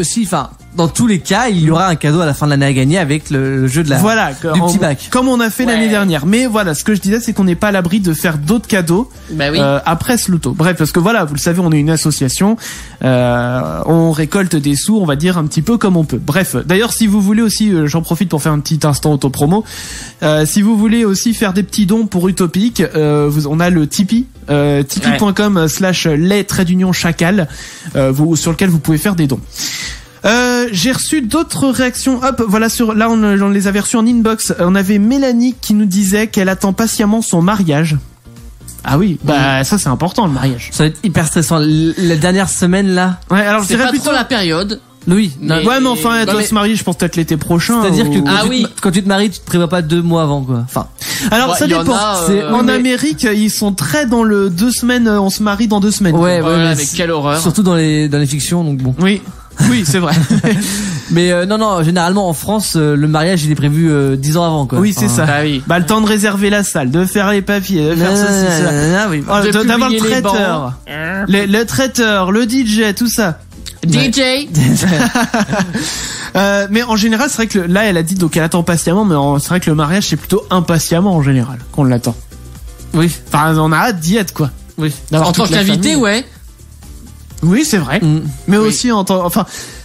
dans tous les cas, il y aura un cadeau à la fin de l'année à gagner avec le jeu de la du petit bac. Comme on a fait l'année dernière. Mais voilà, ce que je disais, c'est qu'on n'est pas à l'abri de faire d'autres cadeaux après ce loto. Bref, parce que voilà, vous le savez, on est une association, on récolte des sous, on va dire un petit peu comme on peut. Bref, d'ailleurs, si vous voulez aussi, j'en profite pour faire un petit instant autopromo, si vous voulez aussi faire des petits dons pour Utopique, on a le Tipeee, tipeee.com/les-chacal, sur lequel vous pouvez faire des dons. J'ai reçu d'autres réactions. Hop, voilà, on les avait reçues en inbox. On avait Mélanie qui nous disait qu'elle attend patiemment son mariage. Ah oui, bah ça c'est important le mariage. Ça va être hyper stressant. La dernière semaine là. Ouais, alors je dirais dirais plutôt la période. Oui. Mais enfin, elle doit se marier, je pense peut-être l'été prochain. C'est-à-dire que quand tu te maries, tu te prévois pas 2 mois avant quoi. Enfin. Alors ça dépend. En Amérique, ils sont très dans le 2 semaines. On se marie dans 2 semaines. Ouais, avec quelle horreur. Surtout dans les fictions, donc bon. Oui, c'est vrai. Mais non, généralement en France, le mariage il est prévu 10 ans avant quoi. Oui, c'est ça. Bah le temps de réserver la salle, de faire les papiers, de faire ceci, cela. D'avoir le traiteur, le traiteur, le DJ, tout ça. DJ. Mais en général, c'est vrai que là, elle a dit donc elle attend patiemment, mais c'est vrai que le mariage c'est plutôt impatiemment en général qu'on l'attend. Oui. Enfin, on a hâte d'y être quoi. Oui. En tant qu'invité, ouais. Oui, c'est vrai. Mais aussi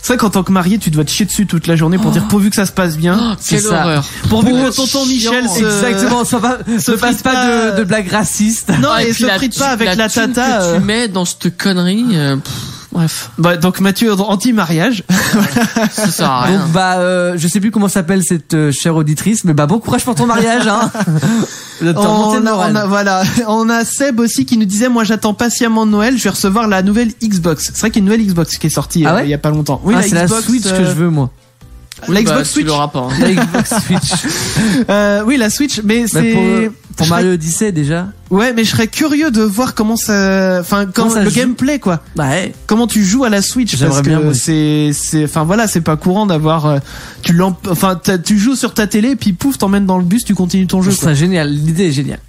c'est vrai qu'en tant que marié, tu dois te chier dessus toute la journée pour dire pourvu que ça se passe bien. Quelle horreur. Pourvu que tonton Michel exactement, se fasse pas de blagues racistes. Non, et se frite pas avec la tata que tu mets dans cette connerie. Bref. Bah, donc Mathieu anti-mariage. Ça sert à rien. Donc je sais plus comment s'appelle cette chère auditrice, mais bon courage pour ton mariage hein. On a Seb aussi qui nous disait moi j'attends patiemment Noël, je vais recevoir la nouvelle Xbox. C'est vrai qu'il y a une nouvelle Xbox qui est sortie il y a pas longtemps. Oui, c'est la Switch que je veux moi. La Xbox Bah, tu Switch. l'auras pas. hein. La Xbox Switch. Oui, la Switch, mais Bah, c'est... pour je Mario Odyssey déjà. Ouais, mais je serais curieux de voir comment ça... Enfin, Comment ça le joue. gameplay, quoi. Bah ouais. Comment tu joues à la Switch. J'aimerais Parce bien, que moi. c'est... Enfin, voilà, c'est pas courant d'avoir... tu joues sur ta télé, puis pouf, t'emmènes dans le bus, tu continues ton jeu, Ce quoi. serait génial. L'idée est géniale.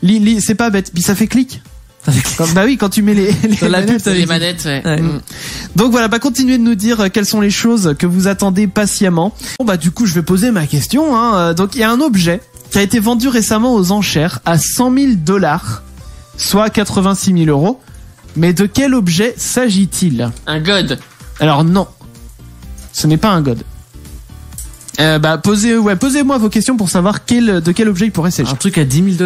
C'est pas bête. Puis ça fait clic. Bah oui, quand tu mets les Dans la pub, manettes. t'avais Les dit. manettes, ouais. Ouais. Donc voilà, bah continuez de nous dire quelles sont les choses que vous attendez patiemment. Bon bah du coup, je vais poser ma question. Donc il y a un objet qui a été vendu récemment aux enchères à $100,000, soit 86 000 euros. Mais de quel objet s'agit-il? Un god. Alors non, ce n'est pas un god. Posez-moi vos questions pour savoir de quel objet il pourrait s'agir. Un truc à $10,000.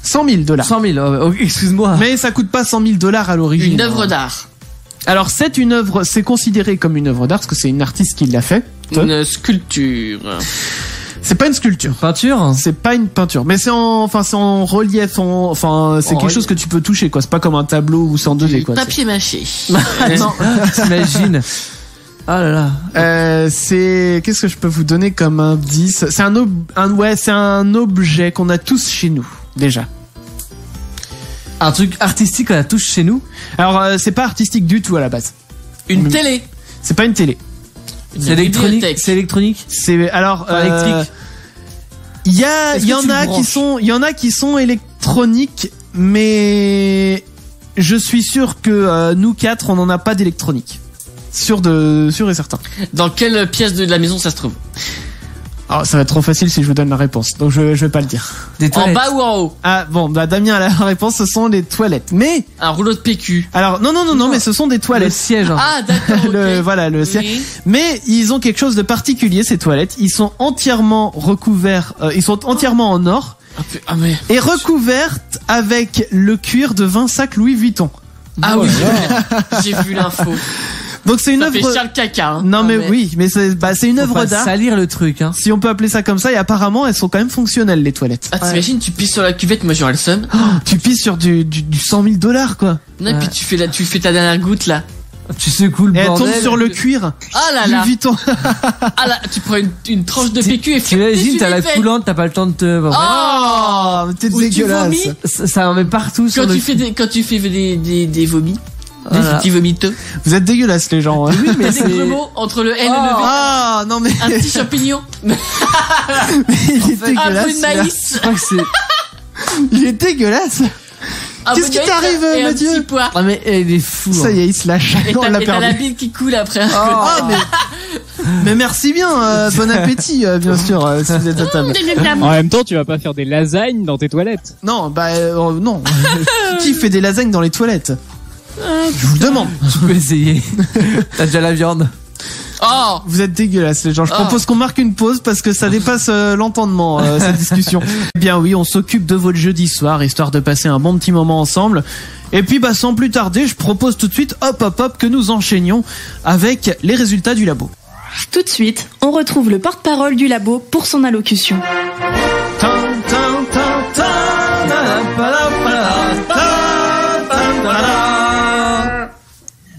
$100,000. 100 000. Oh, excuse-moi. Mais ça coûte pas $100,000 à l'origine. Une œuvre d'art. Alors c'est une œuvre, c'est considéré comme une œuvre d'art parce que c'est une artiste qui l'a fait. Une sculpture. C'est pas une sculpture. Peinture. C'est pas une peinture, mais c'est en relief, c'est En quelque relief. chose que tu peux toucher, quoi. C'est pas comme un tableau ou c'est en 2D, Du quoi. papier mâché. Non. T'imagines. Ah là là. Qu'est-ce que je peux vous donner comme indice? C'est c'est un objet qu'on a tous chez nous, déjà. Un truc artistique à la touche chez nous. Alors, c'est pas artistique du tout à la base. Une télé. C'est pas une télé. Une C'est électronique. bibliothèque. C'est électronique. C'est, alors, Pas électrique. Il y Est-ce que en tu le a branches il y en a qui sont électroniques, mais je suis sûr que nous quatre, on n'en a pas d'électronique. Sûr et certain. Dans quelle pièce de la maison ça se trouve? Alors, ça va être trop facile si je vous donne la réponse, donc je vais pas le dire. Des En toilettes. bas ou en haut? Ah bon, bah Damien a la réponse, ce sont les toilettes. Mais Un rouleau de PQ. alors non, mais ce sont des Le toilettes. siège. hein. Ah, d'accord. ok. Voilà le ciel. Oui. Mais ils ont quelque chose de particulier, ces toilettes. Ils sont entièrement recouverts, ils sont entièrement en or Mais. et recouvertes avec le cuir de 20 sacs Louis Vuitton. Ah oui, j'ai vu l'info. Donc c'est une Ça fait œuvre. chier le caca. Hein. Non mais oui, mais c'est une Faut œuvre pas d'art. salir le truc, hein. Si on peut appeler ça comme ça, et apparemment elles sont quand même fonctionnelles, les toilettes. Ah, t'imagines, tu pisses sur la cuvette, moi j'aurais le seum. Tu pisses sur du $100,000, quoi. Non, et puis tu fais ta dernière goutte là. Tu secoues le Et elle bordel. tombe sur le cuir. Ah là Louis là. Vuitton. Ah là, tu prends une tranche de PQ et T'imagines, t'as la coulante. coulante, t'as pas le temps de te. Oh, mais t'es Ou tu dégueulasse. vomis. Ça en met partout sur Quand le. tu fais des vomis. Voilà. Des petits vomiteux. Vous êtes dégueulasses, les gens. Oui, mais T'as c'est. des gros mots entre le L et le V. Ah, non mais Un petit champignon. il est Un peu dégueulasse. de celui-là. maïs. Je crois que c'est. Il est dégueulasse. Un Qu'est-ce peu qui de t'arrive, maïs et un Mathieu petit pois. Ah mais il est fou. Ça y est, il se lâche. Et On l'a t'as la perdu. bile qui coule après. Ah, mais merci bien. Bon appétit, bien sûr, si vous êtes à table. En même temps, tu vas pas faire des lasagnes dans tes toilettes. Non, non. Qui fait des lasagnes dans les toilettes? Je vous le demande. Tu peux essayer. T'as déjà la viande. Oh. Vous êtes dégueulasses, les gens. Je propose qu'on marque une pause parce que ça dépasse l'entendement, cette discussion. Eh bien oui, on s'occupe de votre jeudi soir, histoire de passer un bon petit moment ensemble. Et puis, bah, sans plus tarder, je propose tout de suite, hop, que nous enchaînions avec les résultats du labo. Tout de suite, on retrouve le porte-parole du labo pour son allocution.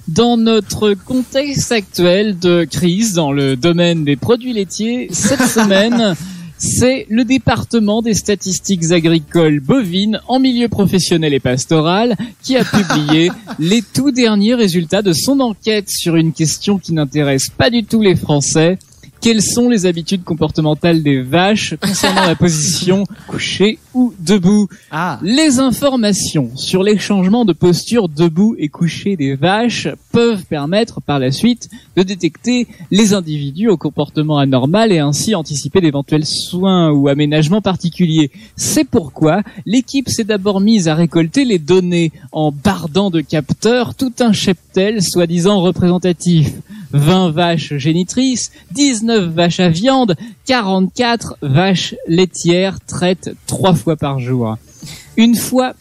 Dans notre contexte actuel de crise dans le domaine des produits laitiers, cette semaine, c'est le département des statistiques agricoles bovines en milieu professionnel et pastoral qui a publié les tout derniers résultats de son enquête sur une question qui n'intéresse pas du tout les Français. Quelles sont les habitudes comportementales des vaches concernant la position couchée ou debout? Ah. Les informations sur les changements de posture debout et couché des vaches peuvent permettre par la suite de détecter les individus au comportement anormal et ainsi anticiper d'éventuels soins ou aménagements particuliers. C'est pourquoi l'équipe s'est d'abord mise à récolter les données en bardant de capteurs tout un cheptel soi-disant représentatif. 20 vaches génitrices, 19 vaches à viande, 44 vaches laitières traites 3 fois par jour. Une fois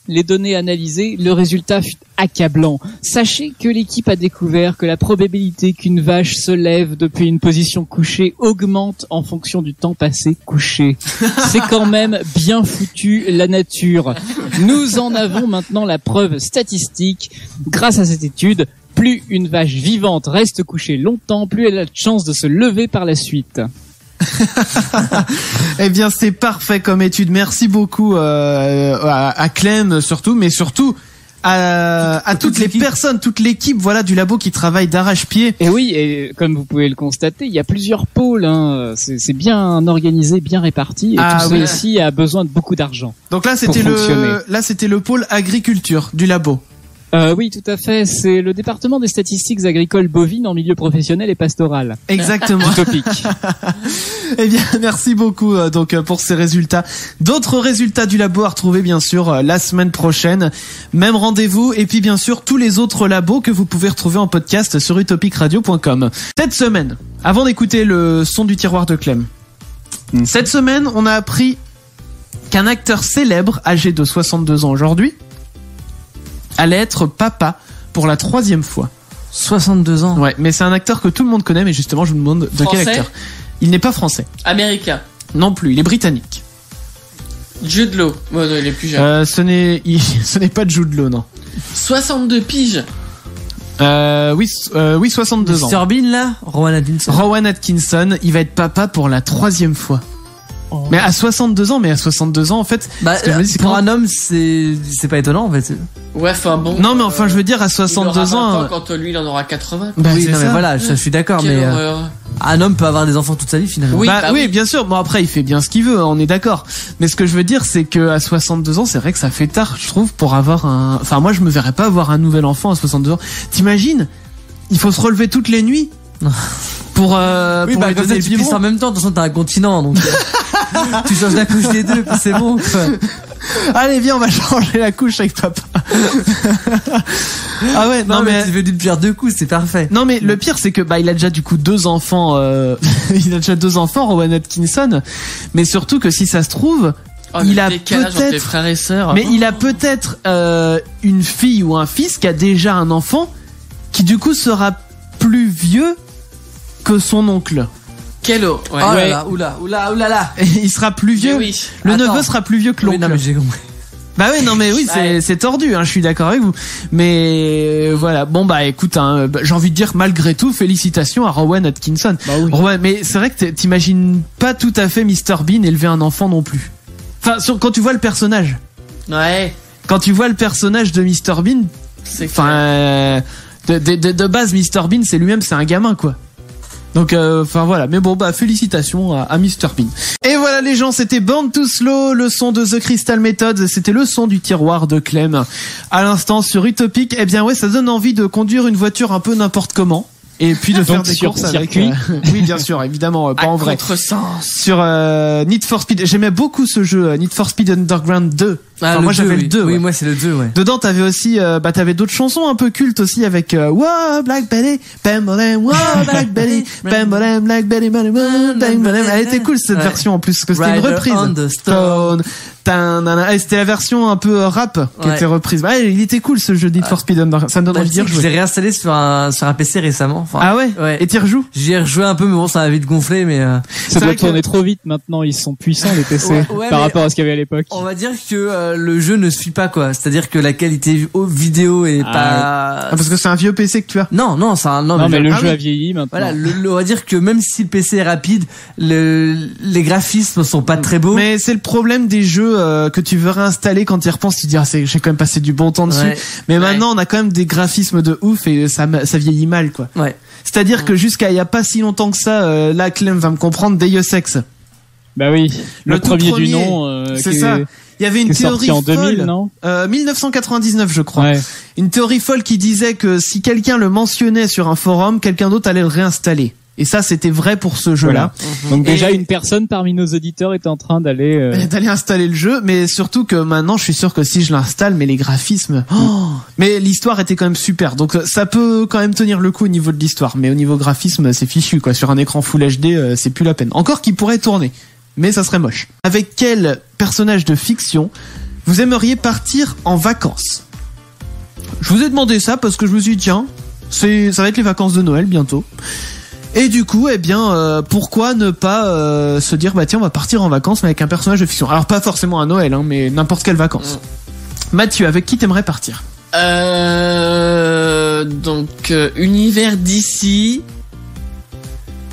les données analysées, le résultat fut accablant. Sachez que l'équipe a découvert que la probabilité qu'une vache se lève depuis une position couchée augmente en fonction du temps passé couché. C'est quand même bien foutu la nature. Nous en avons maintenant la preuve statistique. Grâce à cette étude, Plus une vache vivante reste couchée longtemps, plus elle a de chance de se lever par la suite. Eh bien, c'est parfait comme étude. Merci beaucoup à Clem surtout, mais surtout à toutes les personnes, toute l'équipe, voilà, du labo qui travaille d'arrache-pied. Et oui, et comme vous pouvez le constater, il y a plusieurs pôles. Hein. C'est bien organisé, bien réparti, et tout ceci a besoin de beaucoup d'argent. Donc là, c'était le pôle agriculture du labo. Oui, tout à fait. C'est le département des statistiques agricoles bovines en milieu professionnel et pastoral. Exactement. Utopique. Eh bien, merci beaucoup pour ces résultats. D'autres résultats du labo à retrouver bien sûr la semaine prochaine. Même rendez-vous et puis bien sûr tous les autres labos que vous pouvez retrouver en podcast sur utopicradio.com. Cette semaine, avant d'écouter le son du tiroir de Clem, cette semaine, on a appris qu'un acteur célèbre âgé de 62 ans aujourd'hui allait être papa pour la 3e fois. 62 ans. Ouais, mais c'est un acteur que tout le monde connaît, mais justement, je me demande de quel acteur. Il n'est pas français. Américain. Non plus, il est britannique. Jude Law. Bon, non, il est plus jeune. Ce n'est pas Jude Law, non. 62 piges. Oui, 62 ans. Mr. Bean, là? Rowan Atkinson. Rowan Atkinson, il va être papa pour la 3e fois. Oh. Mais à 62 ans, en fait. Bah, pour un homme, c'est pas étonnant, en fait. Ouais, enfin bon. Non, mais enfin, je veux dire, à 62 ans. Quand lui, il en aura 80. Bah, oui, non, mais voilà, je suis d'accord, mais. Un homme peut avoir des enfants toute sa vie, finalement. Oui, oui, bien sûr. Bon, après, il fait bien ce qu'il veut, on est d'accord. Mais ce que je veux dire, c'est que à 62 ans, c'est vrai que ça fait tard, je trouve, pour avoir un. Enfin, moi, je me verrais pas avoir un nouvel enfant à 62 ans. T'imagines? Il faut se relever toutes les nuits. Pour oui, pour bah, lui comme donner ça, le tu pisses biberon. en même temps, de toute façon, t'as un continent, donc. Tu changes la couche des deux, puis c'est bon, quoi. Allez, viens, on va changer la couche avec papa. Ah ouais, non mais tu veux d'une pierre deux coups, c'est parfait. Non mais le pire c'est que il a déjà du coup 2 enfants il a déjà 2 enfants, Rowan Atkinson, mais surtout que si ça se trouve il a peut-être frères et sœurs. Mais il a peut-être une fille ou un fils qui a déjà un enfant qui du coup sera plus vieux que son oncle. Quel ouais. Oh là là, oula. Il sera plus vieux. Oui. Le neveu sera plus vieux que l'oncle. Oui, non mais j'ai compris. Bah oui, non mais oui, c'est tordu, hein, je suis d'accord avec vous. Mais voilà, bon bah écoute, hein, j'ai envie de dire malgré tout, félicitations à Rowan Atkinson. Bah oui. Rowan, mais c'est vrai que t'imagines pas tout à fait Mr Bean élever un enfant non plus. Enfin, quand tu vois le personnage. Ouais. Quand tu vois le personnage de Mr Bean, enfin de base Mr Bean c'est lui-même, c'est un gamin quoi. Donc enfin voilà, mais bon bah félicitations à Mr Bean. Et voilà les gens, c'était Born to Slow, le son de The Crystal Methods, c'était le son du tiroir de Clem. À l'instant sur Utopic, eh bien ouais, ça donne envie de conduire une voiture un peu n'importe comment. Et puis de faire des courses avec oui bien sûr, évidemment, pas en vrai. Sur Need for Speed, j'aimais beaucoup ce jeu Need for Speed Underground 2. Enfin, moi j'avais le 2. Oui, ouais. moi c'est le 2, ouais. Dedans t'avais aussi t'avais d'autres chansons un peu cultes aussi avec Wow Black Betty, Bam Bam, Wow Black Betty, Bam Bam, Black Betty, Bam Bam. Elle était cool cette version en plus parce que c'était une reprise. On the Stone. C'était la version un peu rap qui était reprise. Ouais, il était cool ce jeu Need for Speed Underground. Ça me donne envie de dire. Je l'ai réinstallé sur un PC récemment. Enfin, ah ouais. Ouais. Et t'y rejoues? J'y ai rejoué un peu, mais bon, ça a vite gonflé, mais. Ça doit tourner trop vite maintenant. Ils sont puissants les PC par rapport à ce qu'il y avait à l'époque. On va dire que le jeu ne suit pas quoi. C'est-à-dire que la qualité vidéo est pas. Ah, parce que c'est un vieux PC que tu as. Non, c'est un. Non, mais le jeu a vieilli maintenant. Voilà, on va dire que même si le PC est rapide, les graphismes sont pas très beaux. Mais c'est le problème des jeux que tu veux réinstaller quand tu y repenses, tu te dis j'ai quand même passé du bon temps dessus. Ouais. Mais maintenant on a quand même des graphismes de ouf et ça vieillit mal quoi. Ouais. C'est-à-dire que jusqu'à il y a pas si longtemps que ça, là Clem va me comprendre, Deus Ex. Bah oui, le premier du premier, nom. C'est ça. Il y avait une théorie sorti en folle, 2000, non 1999 je crois. Ouais. Une théorie folle qui disait que si quelqu'un le mentionnait sur un forum, quelqu'un d'autre allait le réinstaller. Et ça, c'était vrai pour ce jeu-là. Voilà. Donc déjà, une personne parmi nos auditeurs est en train d'aller installer le jeu, mais surtout que maintenant, je suis sûr que si je l'installe, mais les graphismes, mais l'histoire était quand même super. Donc ça peut quand même tenir le coup au niveau de l'histoire, mais au niveau graphisme, c'est fichu quoi. Sur un écran Full HD, c'est plus la peine. Encore qu'il pourrait tourner, mais ça serait moche. Avec quel personnage de fiction vous aimeriez partir en vacances? Je vous ai demandé ça parce que je me suis dit tiens, ça va être les vacances de Noël bientôt. Et du coup, eh bien, pourquoi ne pas se dire, bah tiens, on va partir en vacances mais avec un personnage de fiction. Alors pas forcément à Noël, hein, mais n'importe quelle vacances. Mathieu, avec qui t'aimerais partir? Donc univers DC.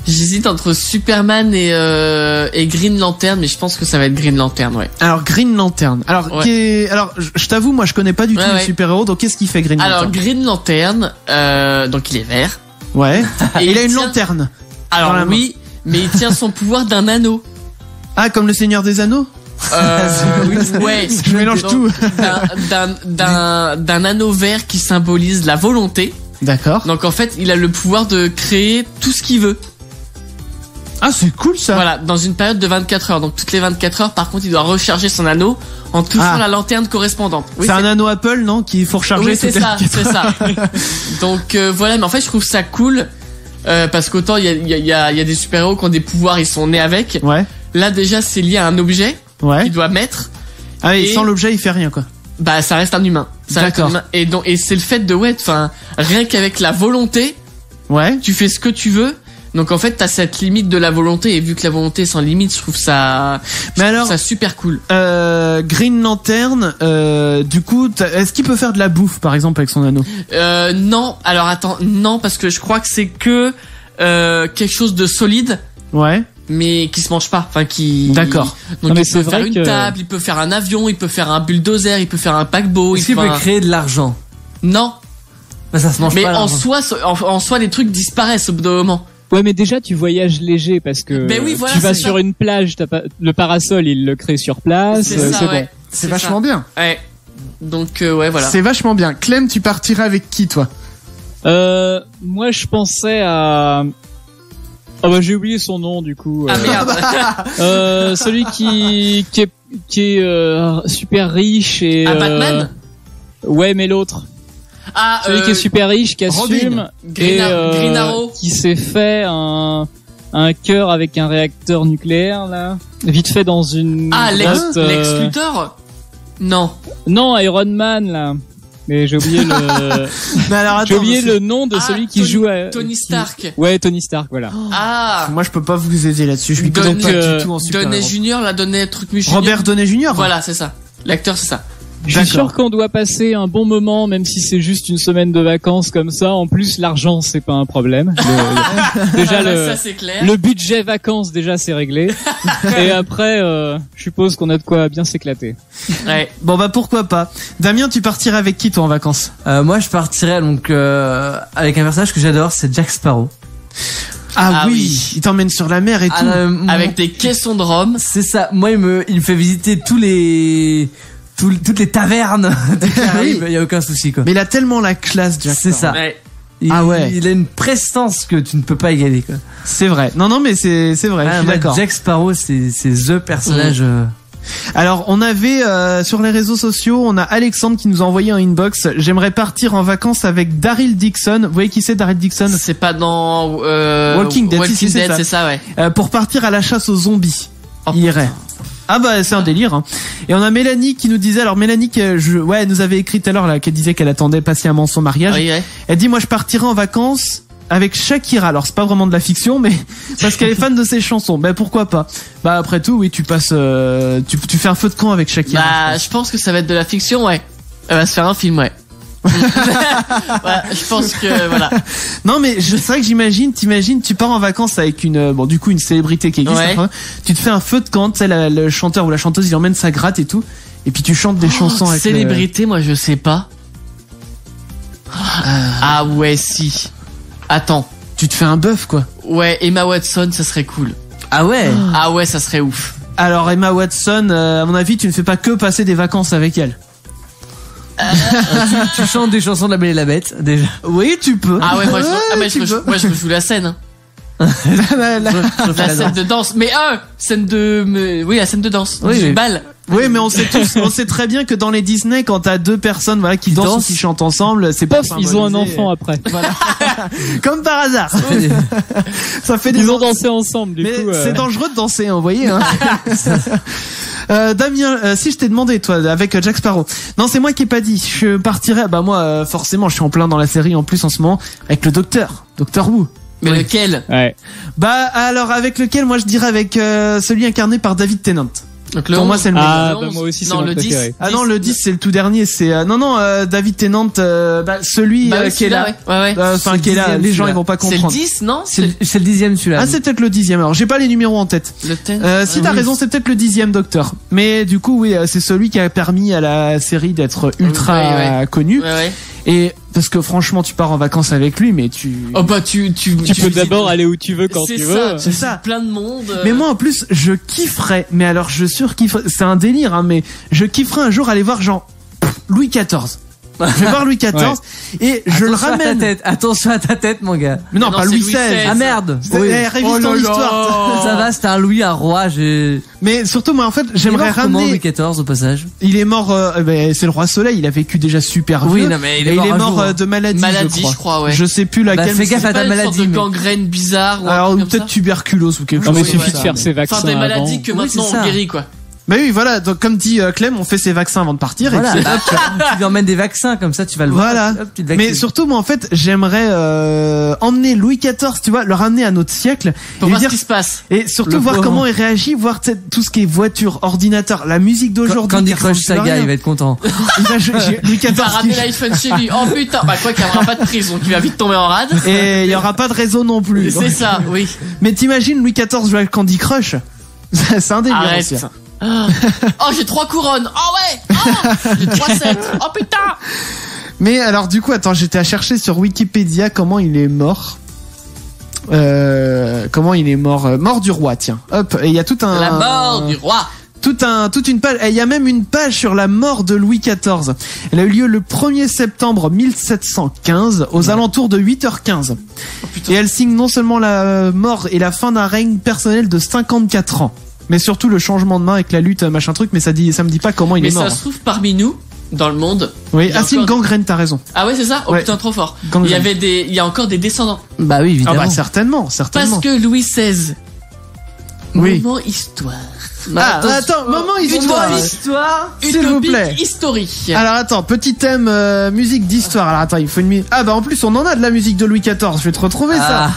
J'hésite entre Superman et Green Lantern, mais je pense que ça va être Green Lantern, ouais. Alors Green Lantern. Alors Ouais. alors je t'avoue, moi je connais pas du tout Ouais, les ouais. super-héros. Donc qu'est-ce qu'il fait Green Alors Lantern? Green Lantern, donc il est vert. Ouais. Et il a une tient- lanterne. Alors dans la main. oui, mais il tient son pouvoir d'un anneau. Ah, comme le Seigneur des Anneaux. Ouais. Je mélange Donc, tout. d'un anneau vert qui symbolise la volonté. D'accord. Donc en fait, il a le pouvoir de créer tout ce qu'il veut. Ah, c'est cool ça. Voilà, dans une période de 24 heures. Donc toutes les 24 heures, par contre, il doit recharger son anneau en touchant Ah. la lanterne correspondante. Oui, c'est un anneau Apple, non? Qu'il faut recharger. oui, c'est toutes les ça, 24 c'est ça. Donc voilà, mais en fait, je trouve ça cool parce qu'autant il y a des super-héros qui ont des pouvoirs, ils sont nés avec. Ouais. Là déjà, c'est lié à un objet Ouais. qu'il doit mettre. Ah oui, Et- sans l'objet, il fait rien quoi. Bah, ça reste un humain. Ça reste un D'accord. humain. Et donc, et c'est le fait de enfin, rien qu'avec la volonté, Ouais. tu fais ce que tu veux. Donc en fait, t'as cette limite de la volonté, et vu que la volonté est sans limite, je trouve ça, Mais alors, ça super cool. Green Lantern, du coup, est-ce qu'il peut faire de la bouffe, par exemple, avec son anneau? Non, alors attends, non, parce que je crois que c'est que quelque chose de solide, Ouais. mais qui se mange pas, enfin qui. D'accord. Donc Non, mais il c'est peut faire vrai une que- table, il peut faire un avion, il peut faire un bulldozer, il peut faire un paquebot. Est-ce qu'il peut créer de l'argent? Non, Bah, ça se mange mais pas. en l'argent. soi, en soi, les trucs disparaissent au bout d'un moment. Ouais, mais déjà tu voyages léger parce que Ben oui, voilà, tu vas c'est sur ça. une plage, t'as pas le parasol, il le crée sur place. C'est ça, c'est ouais. bon. C'est vachement bien. Ouais. Donc ouais, voilà. C'est vachement bien. Clem, tu partirais avec qui, toi? Moi je pensais à. Oh bah j'ai oublié son nom du coup. Ah merde. Celui qui est super riche et. Ah, Batman. Ouais, mais l'autre. Ah, Celui qui est super riche, qui assume Green et Arrow. qui s'est fait un cœur avec un réacteur nucléaire là, vite fait dans une. Ah, Lex grotte, Luthor. Non. Non, Iron Man là. Mais j'ai oublié le. Mais alors, J'ai attends. oublié le nom de Ah, celui qui Tony- joue à. Tony Stark. Ouais, Tony Stark, voilà. Ah. Moi, je peux pas vous aider là-dessus. Je suis Don- pas donc, du tout en super. Downey Junior, la Downey truc Junior. Robert Downey Jr. Voilà, c'est ça. L'acteur, c'est ça. Je suis sûr qu'on doit passer un bon moment, même si c'est juste une semaine de vacances comme ça. En plus, l'argent, c'est pas un problème. Déjà, Ça, c'est clair. le budget vacances, déjà, c'est réglé. Et après, je suppose qu'on a de quoi bien s'éclater. Ouais. Bon bah pourquoi pas. Damien, tu partirais avec qui toi en vacances? Moi, je partirais donc avec un personnage que j'adore, c'est Jack Sparrow. Ah, Ah oui, oui. il t'emmène sur la mer et tout. Avec des caissons de rhum. C'est ça. Moi, il me fait visiter toutes les tavernes des Caraïbes. Il y a aucun souci quoi. Mais il a tellement la classe, Jack. C'est ça. Ouais. Ah ouais. Il a une prestance que tu ne peux pas égaler quoi. C'est vrai. Non mais c'est vrai. Je Ah, suis moi, d'accord. Jack Sparrow, c'est the personnage. Alors on avait sur les réseaux sociaux, on a Alexandre qui nous a envoyé un inbox. J'aimerais partir en vacances avec Daryl Dixon. Vous voyez qui c'est Daryl Dixon? C'est pas dans Walking Dead, si, c'est ça. c'est ça, ouais. Pour partir à la chasse aux zombies. Oh, Il irait. Ah bah c'est un délire. Hein. Et on a Mélanie qui nous disait, alors Mélanie elle nous avait écrit tout à l'heure là qu'elle disait qu'elle attendait patiemment son mariage. Oui, ouais. Elle dit moi je partirai en vacances avec Shakira. Alors c'est pas vraiment de la fiction mais parce qu'elle est fan de ses chansons. Ben pourquoi pas. Bah après tout oui tu passes tu fais un feu de camp avec Shakira. Bah, je pense que ça va être de la fiction, ouais. Elle va se faire un film, ouais. Voilà, je pense que voilà. Non mais c'est vrai que t'imagines tu pars en vacances avec une une célébrité qui existe. Ouais. Enfin, tu te fais un feu de camp, tu sais le chanteur ou la chanteuse il emmène sa gratte et tout et puis tu chantes des chansons avec Célébrité, moi je sais pas. Ah ouais, si. Attends. tu te fais un bœuf quoi. Ouais, Emma Watson, ça serait cool. Ah ouais. Ah ouais, ça serait ouf. Alors Emma Watson, à mon avis, tu ne fais pas que passer des vacances avec elle. Tu chantes des chansons de La Belle et la Bête déjà. Oui, tu peux. Ah ouais, moi je tu veux, peux. je joue la scène. Hein. La- la- La scène de danse. Mais oui, la scène de danse. Oui, Du oui. bal. Oui, mais on sait très bien que dans les Disney, quand t'as deux personnes, voilà, qui dansent ou dansent. qui chantent ensemble, c'est pas Pof, ils ont un enfant après. Comme par hasard. Ça fait des Ils ont dansé ensemble, du Mais coup. c'est dangereux de danser, hein, vous voyez. Hein. Damien, si je t'ai demandé, toi, avec Jack Sparrow. Non, c'est moi qui ai pas dit. Je partirais, bah moi, forcément, je suis en plein dans la série en plus en ce moment, avec le Docteur Who. Mais Oui. lequel? Ouais. Bah alors avec lequel, moi je dirais avec celui incarné par David Tennant. Donc le Pour moi, 11. c'est le meilleur. Ah, Le bah 11. moi aussi, c'est Non, mon le 10. préféré. Ah non, le 10 c'est le tout dernier, c'est David Tennant, celui Bah oui, qui est celui-là, là, ouais. Ouais. enfin C'est qui est le là, 10e, les gens celui-là. ils vont pas C'est le comprendre. 10, non? C'est le 10e celui-là. Ah c'est peut-être le 10e. Alors j'ai pas les numéros en tête. Le 10. Si t'as raison, c'est peut-être le 10e Docteur. Mais du coup oui, c'est celui qui a permis à la série d'être ultra Ouais. connue. Ouais. Et parce que franchement, tu pars en vacances avec lui, mais tu. Oh bah tu Tu peux d'abord aller où tu veux quand c'est tu ça, veux. C'est ça. Plein de monde. Mais moi en plus, je kifferais. Mais alors je surkifferais. C'est un délire, hein. Mais je kifferais un jour aller voir genre Louis XIV. Je vais voir Louis XIV et je le ramène. Attention à ta tête, mon gars. Mais non, Non, pas c'est Louis Louis XVI. XVI. Ah merde. Oui. Révise ton histoire. Ça va, c'était un Louis, un roi. Mais surtout moi en fait, Il j'aimerais est mort comment, ramener. Louis XIV au passage? Il est mort. C'est le roi Soleil. Il a vécu déjà super Oui, vieux. non, mais il Et est mort un jour, hein. de maladie. Maladie, je je crois, ouais. Je sais plus laquelle. fais mais gaffe c'est- à ta Pas une sorte maladie, de mais- gangrène bizarre ou un Alors truc comme peut-être ça. tuberculose ou quelque Non, chose. mais il comme suffit ça. de faire ses vaccins Enfin des maladies avant. que Oui, maintenant c'est ça. on guérit quoi. Bah oui, voilà. Donc comme dit Clem, on fait ses vaccins avant de partir. Voilà, Et puis, bah, tu lui emmènes des vaccins, comme ça tu vas le voir. Voilà. Hop, tu te vaccines. Mais surtout, moi, en fait, j'aimerais emmener Louis XIV, tu vois, le ramener à notre siècle, Pour et lui voir ce dire, qui se passe. et surtout Le voir pauvre. comment il réagit, voir tu sais, tout ce qui est voiture, ordinateur, la musique d'aujourd'hui. Candy qui ressemble Crush plus à Saga, rien. il va être content. Louis Il va XIV. ramener l'iPhone chez lui. Oh putain. Bah quoi qu'il n'y aura pas de prise donc il va vite tomber en rade. Et il y aura pas de réseau non plus. C'est ça, oui. Mais t'imagines Louis XIV jouer avec Candy Crush? C'est un délire Arrête. aussi. Oh j'ai 3 couronnes. Oh ouais. Oh j'ai 3 sets. Oh putain. Mais alors du coup, attends, j'étais à chercher sur Wikipédia comment il est mort. Comment il est mort? Mort du roi, tiens. Hop, et il y a tout un. La mort du roi. Toute une page. Et il y a même une page sur la mort de Louis XIV. Elle a eu lieu le 1er septembre 1715 aux alentours de 8h15. Et elle signe non seulement la mort et la fin d'un règne personnel de 54 ans, mais surtout le changement de main avec la lutte, machin truc. Mais ça me dit pas comment il Mais est mort. ça se trouve parmi nous dans le monde. Oui, il y a c'est une encore- gangrène, t'as raison. Ah ouais c'est ça. Oh Ouais. putain trop fort. Gangrène. Il y a encore des descendants. Bah oui, Ah évidemment. bah certainement. Parce que Louis XVI. Oui. Moment histoire. Ah, attends, moment histoire. S'il vous Utopique plaît. historique. Alors attends, petit thème musique d'histoire. Alors attends, il faut une minute. Ah bah en plus on en a de la musique de Louis XIV. Je vais te retrouver ça.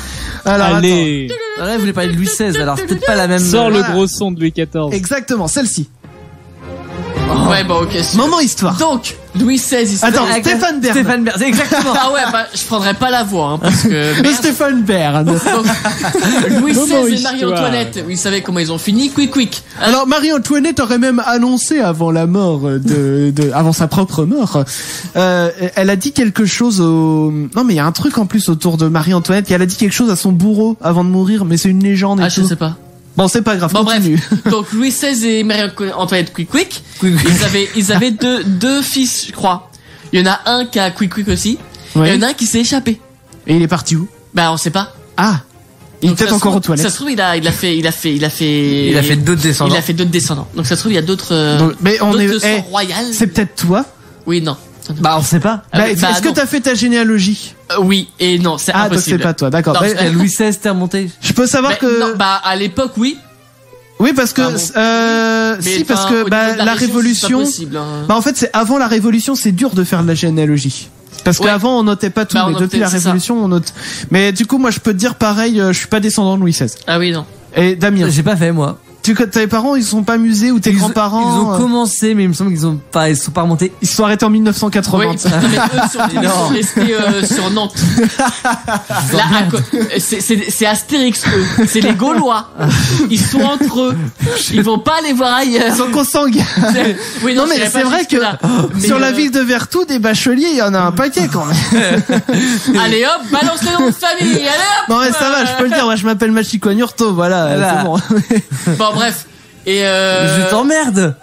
Alors Allez, Ouais, vous voulez parler de Louis XVI, alors c'est peut-être pas la même. sors le voilà. gros son de Louis XIV. attends. Exactement, celle-ci. Ouais bon ok. super. Moment histoire. Donc Louis XVI histoire. Attends, Avec Stéphane Bern. Stéphane Bern, c'est exactement. Ah ouais bah je prendrais pas la voix hein, parce que Le merde. Stéphane Bern. Donc, Louis Moment XVI et histoire. Marie-Antoinette, vous savez comment ils ont fini, quick. Alors Marie-Antoinette aurait même annoncé avant la mort avant sa propre mort, elle a dit quelque chose au. Non mais il y a un truc en plus autour de Marie-Antoinette. Elle a dit quelque chose à son bourreau avant de mourir, mais c'est une légende et Ah je tout. sais pas. Bon c'est pas grave. Bon bref, Continue. donc Louis XVI et Marie-Antoinette quick. Ils avaient deux fils, je crois. Il y en a un qui a quick aussi. Ouais. Et il y en a un qui s'est échappé. Et il est parti où? Bah on sait pas. Ah. Il est Donc, peut-être ça se encore aux trouve- toilettes. Ça se trouve il a fait Il a fait d'autres descendants. Il a fait d'autres descendants. Donc ça se trouve il y a d'autres Donc, mais on d'autres est. de sang eh, royal. c'est peut-être toi. Oui non. Bah on sait pas. Ah, Bah, bah, est-ce que non. t'as fait ta généalogie? Oui et non, c'est Ah donc impossible. c'est pas toi. D'accord. Non, Bah, c'est- Louis XVI t'es remonté. je peux savoir Mais que. non, bah à l'époque oui. Oui parce que Mais, si parce enfin, que au bah, niveau de la région, révolution. c'est pas possible, hein. Bah en fait c'est avant la révolution, c'est dur de faire de la généalogie. Parce Ouais. qu'avant on notait pas tout, Bah, on mais depuis notait, la c'est révolution on note. Mais du coup moi je peux te dire pareil, je suis pas descendant de Louis XVI. Ah oui non. Et Damien, J'ai pas fait moi. tes parents ils sont pas amusés ou tes Ils grands-parents ont commencé, mais il me semble qu'ils sont pas remontés. ils se sont arrêtés en Oui, 1980. mais eux, surtout, ils sont restés sur Nantes. Là, c'est Astérix, eux. C'est les Gaulois. Ils sont entre eux. Ils vont pas aller voir ailleurs. Ils sont consanguins. Oui, Non mais j'irai c'est pas vrai que jusque-là. Mais, sur la ville de Vertou, des bacheliers, il y en a un paquet quand même. Allez hop, balance le nom de famille. Allez hop. Non mais ça va, je peux le dire, moi je m'appelle Machiko Nurto, voilà, Voilà. c'est bon. Bon bref. Et Je t'emmerde.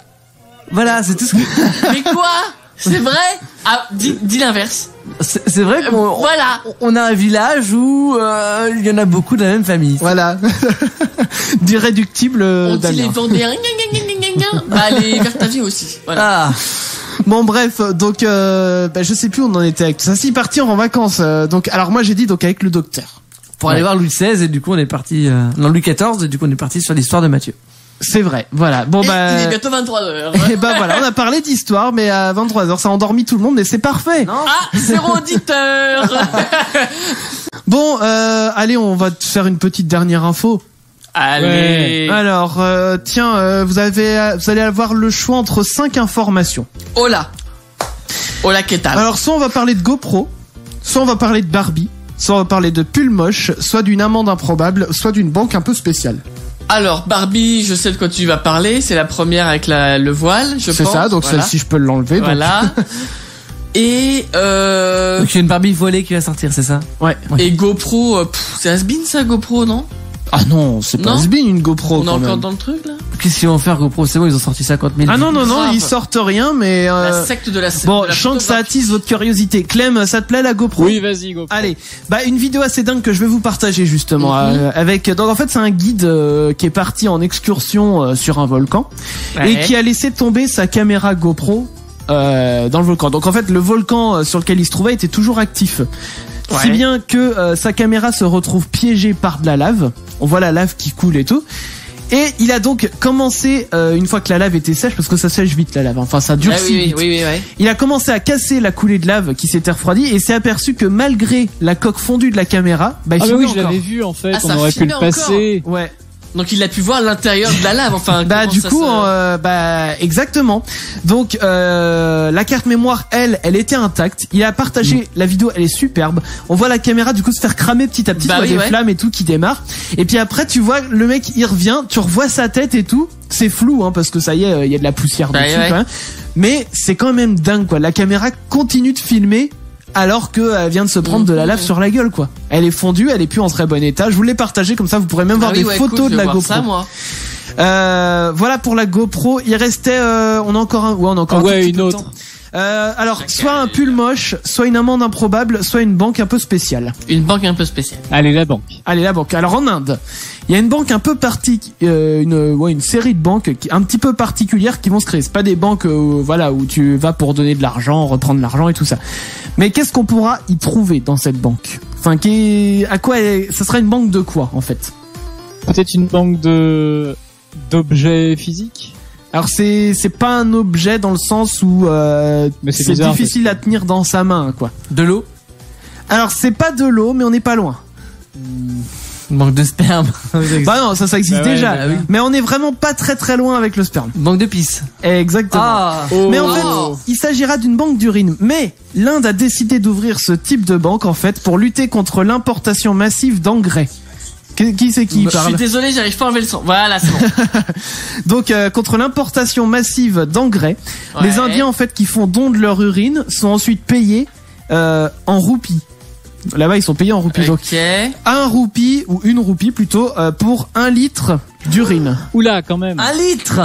Voilà, c'est tout ce que. mais quoi? C'est vrai? Ah, dis l'inverse. C'est vrai qu'on Voilà. on a un village où il y en a beaucoup de la même famille. Voilà. D'irréductible On dit les Damien. Vendéens. Gna, gna, gna, gna, gna. Bah les Vertavie aussi. Voilà. Ah, Bon bref, donc bah, je sais plus où on en était avec tout ça. Si partir en vacances, donc alors moi j'ai dit donc avec le docteur. pour aller voir Louis XVI et du coup on est parti. Non, Louis XIV et du coup on est parti sur l'histoire de Mathieu. C'est vrai, voilà. Bon Et bah. il est bientôt 23h. Et bah voilà, on a parlé d'histoire, mais à 23h, ça a endormi tout le monde, mais c'est parfait. Ah, 0 auditeur. Bon, allez, on va te faire une petite dernière info. Allez. Alors, tiens, vous allez avoir le choix entre 5 informations. Hola. Hola, qu'est-ce que Alors, soit on va parler de GoPro, soit on va parler de Barbie, soit on va parler de pull moche, soit d'une amende improbable, soit d'une banque un peu spéciale. Alors, Barbie, je sais de quoi tu vas parler. C'est la première avec le voile, je pense. C'est ça, donc voilà. celle-ci je peux l'enlever. Voilà. Et Donc il y a une Barbie voilée qui va sortir, c'est ça? Ouais. et GoPro, c'est has-been ça, GoPro, non? Ah non, c'est pas Non. has-been une GoPro On est quand encore même. dans le truc là. Qu'est-ce qu'ils vont faire GoPro? C'est bon, ils ont sorti 50 000. Ah non, Grave. ils sortent rien, mais... La secte de la. Bon, de la je sens que ça photographie. attise votre curiosité. Clem, ça te plaît la GoPro? Oui, vas-y, go. Allez, bah une vidéo assez dingue que je vais vous partager justement avec. Donc en fait c'est un guide qui est parti en excursion sur un volcan Ouais. et qui a laissé tomber sa caméra GoPro dans le volcan. Donc en fait le volcan sur lequel il se trouvait était toujours actif. Si Ouais. bien que sa caméra se retrouve piégée par de la lave. On voit la lave qui coule et tout. Et il a donc commencé, une fois que la lave était sèche, parce que ça sèche vite la lave, enfin ça Ah durcit oui, vite. oui, ouais. Il a commencé à casser la coulée de lave qui s'était refroidie et s'est aperçu que malgré la coque fondue de la caméra, bah il Ah bah filmait oui, je encore. l'avais vu en fait, Ah, on ça aurait pu filmait le passer. Ouais. Donc il a pu voir l'intérieur de la lave. Enfin. Bah comment du ça coup, se- bah exactement. Donc la carte mémoire, elle était intacte. Il a partagé la vidéo, elle est superbe. On voit la caméra du coup se faire cramer petit à petit, Bah tu vois oui, des ouais. flammes et tout qui démarrent. Et puis après, tu vois le mec, il revient, tu revois sa tête et tout. C'est flou, hein, parce que ça y est, il y a de la poussière Bah dessus. ouais. Quand même. Mais c'est quand même dingue, quoi. La caméra continue de filmer. Alors qu'elle vient de se prendre de la lave sur la gueule, quoi. Elle est fondue, elle est plus en très bon état. Je vous l'ai partagé comme ça, vous pourrez même voir Ah oui, des ouais, photos cool, de la je veux voir GoPro. Ça, moi. Voilà pour la GoPro. Il restait, on a encore un, ouais, on a encore Ah un tout ouais, petit une peu de autre. temps. Alors, soit un pull moche, soit une amende improbable, soit une banque un peu spéciale. Une banque un peu spéciale. Allez, la banque. Allez, la banque. Alors en Inde, il y a une banque un peu une série de banques un petit peu particulières qui vont se créer. C'est pas des banques, voilà, où tu vas pour donner de l'argent, reprendre l'argent et tout ça. Mais qu'est-ce qu'on pourra y trouver dans cette banque? Enfin, ça sera une banque de quoi en fait? Peut-être une banque d'objets physiques. Alors c'est pas un objet dans le sens où Mais c'est c'est bizarre, difficile à tenir dans sa main, quoi. De l'eau? Alors c'est pas de l'eau, mais on n'est pas loin. Banque de sperme. Bah non, ça existe Bah ouais, déjà. bah oui. Mais on est vraiment pas très loin avec le sperme. Banque de pisse. Exactement. Ah! Mais en Oh. fait, il s'agira d'une banque d'urine. Mais l'Inde a décidé d'ouvrir ce type de banque en fait pour lutter contre l'importation massive d'engrais. Qui c'est qui Je suis parle? désolé, j'arrive pas à enlever le son. Voilà, c'est bon. Donc contre l'importation massive d'engrais, Ouais. les Indiens en fait qui font don de leur urine sont ensuite payés en roupies. Là-bas ils sont payés en roupies. Donc Ok. un roupie ou une roupie plutôt pour 1 litre d'urine. Oula, quand même. 1 litre!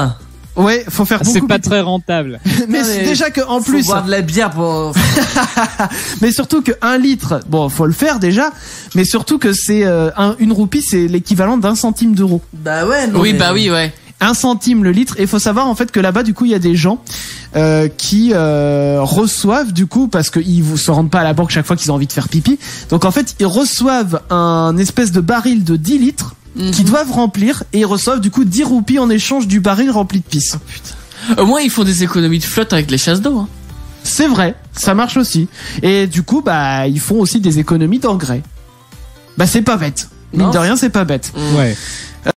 Ouais, faut faire C'est beaucoup. pas très rentable. Mais Non, c'est mais déjà que en Faut plus, boire de la bière pour... mais surtout que 1 litre, bon, faut le faire déjà, mais surtout que c'est une roupie, c'est l'équivalent d'1 centime d'euro. Bah ouais, non. Oui, mais- bah oui, ouais. 1 centime le litre. Et il faut savoir en fait que là-bas, du coup, il y a des gens qui reçoivent du coup parce qu'ils se rendent pas à la banque chaque fois qu'ils ont envie de faire pipi. Donc en fait, ils reçoivent un espèce de baril de 10 litres qu'ils doivent remplir et ils reçoivent du coup 10 roupies en échange du baril rempli de pisse. Au moins, ils font des économies de flotte avec les chasses d'eau. Hein. C'est vrai, ça marche aussi. Et du coup, bah, ils font aussi des économies d'engrais. Bah, c'est pas bête. Mine Non, de rien, c'est pas bête. Ouais.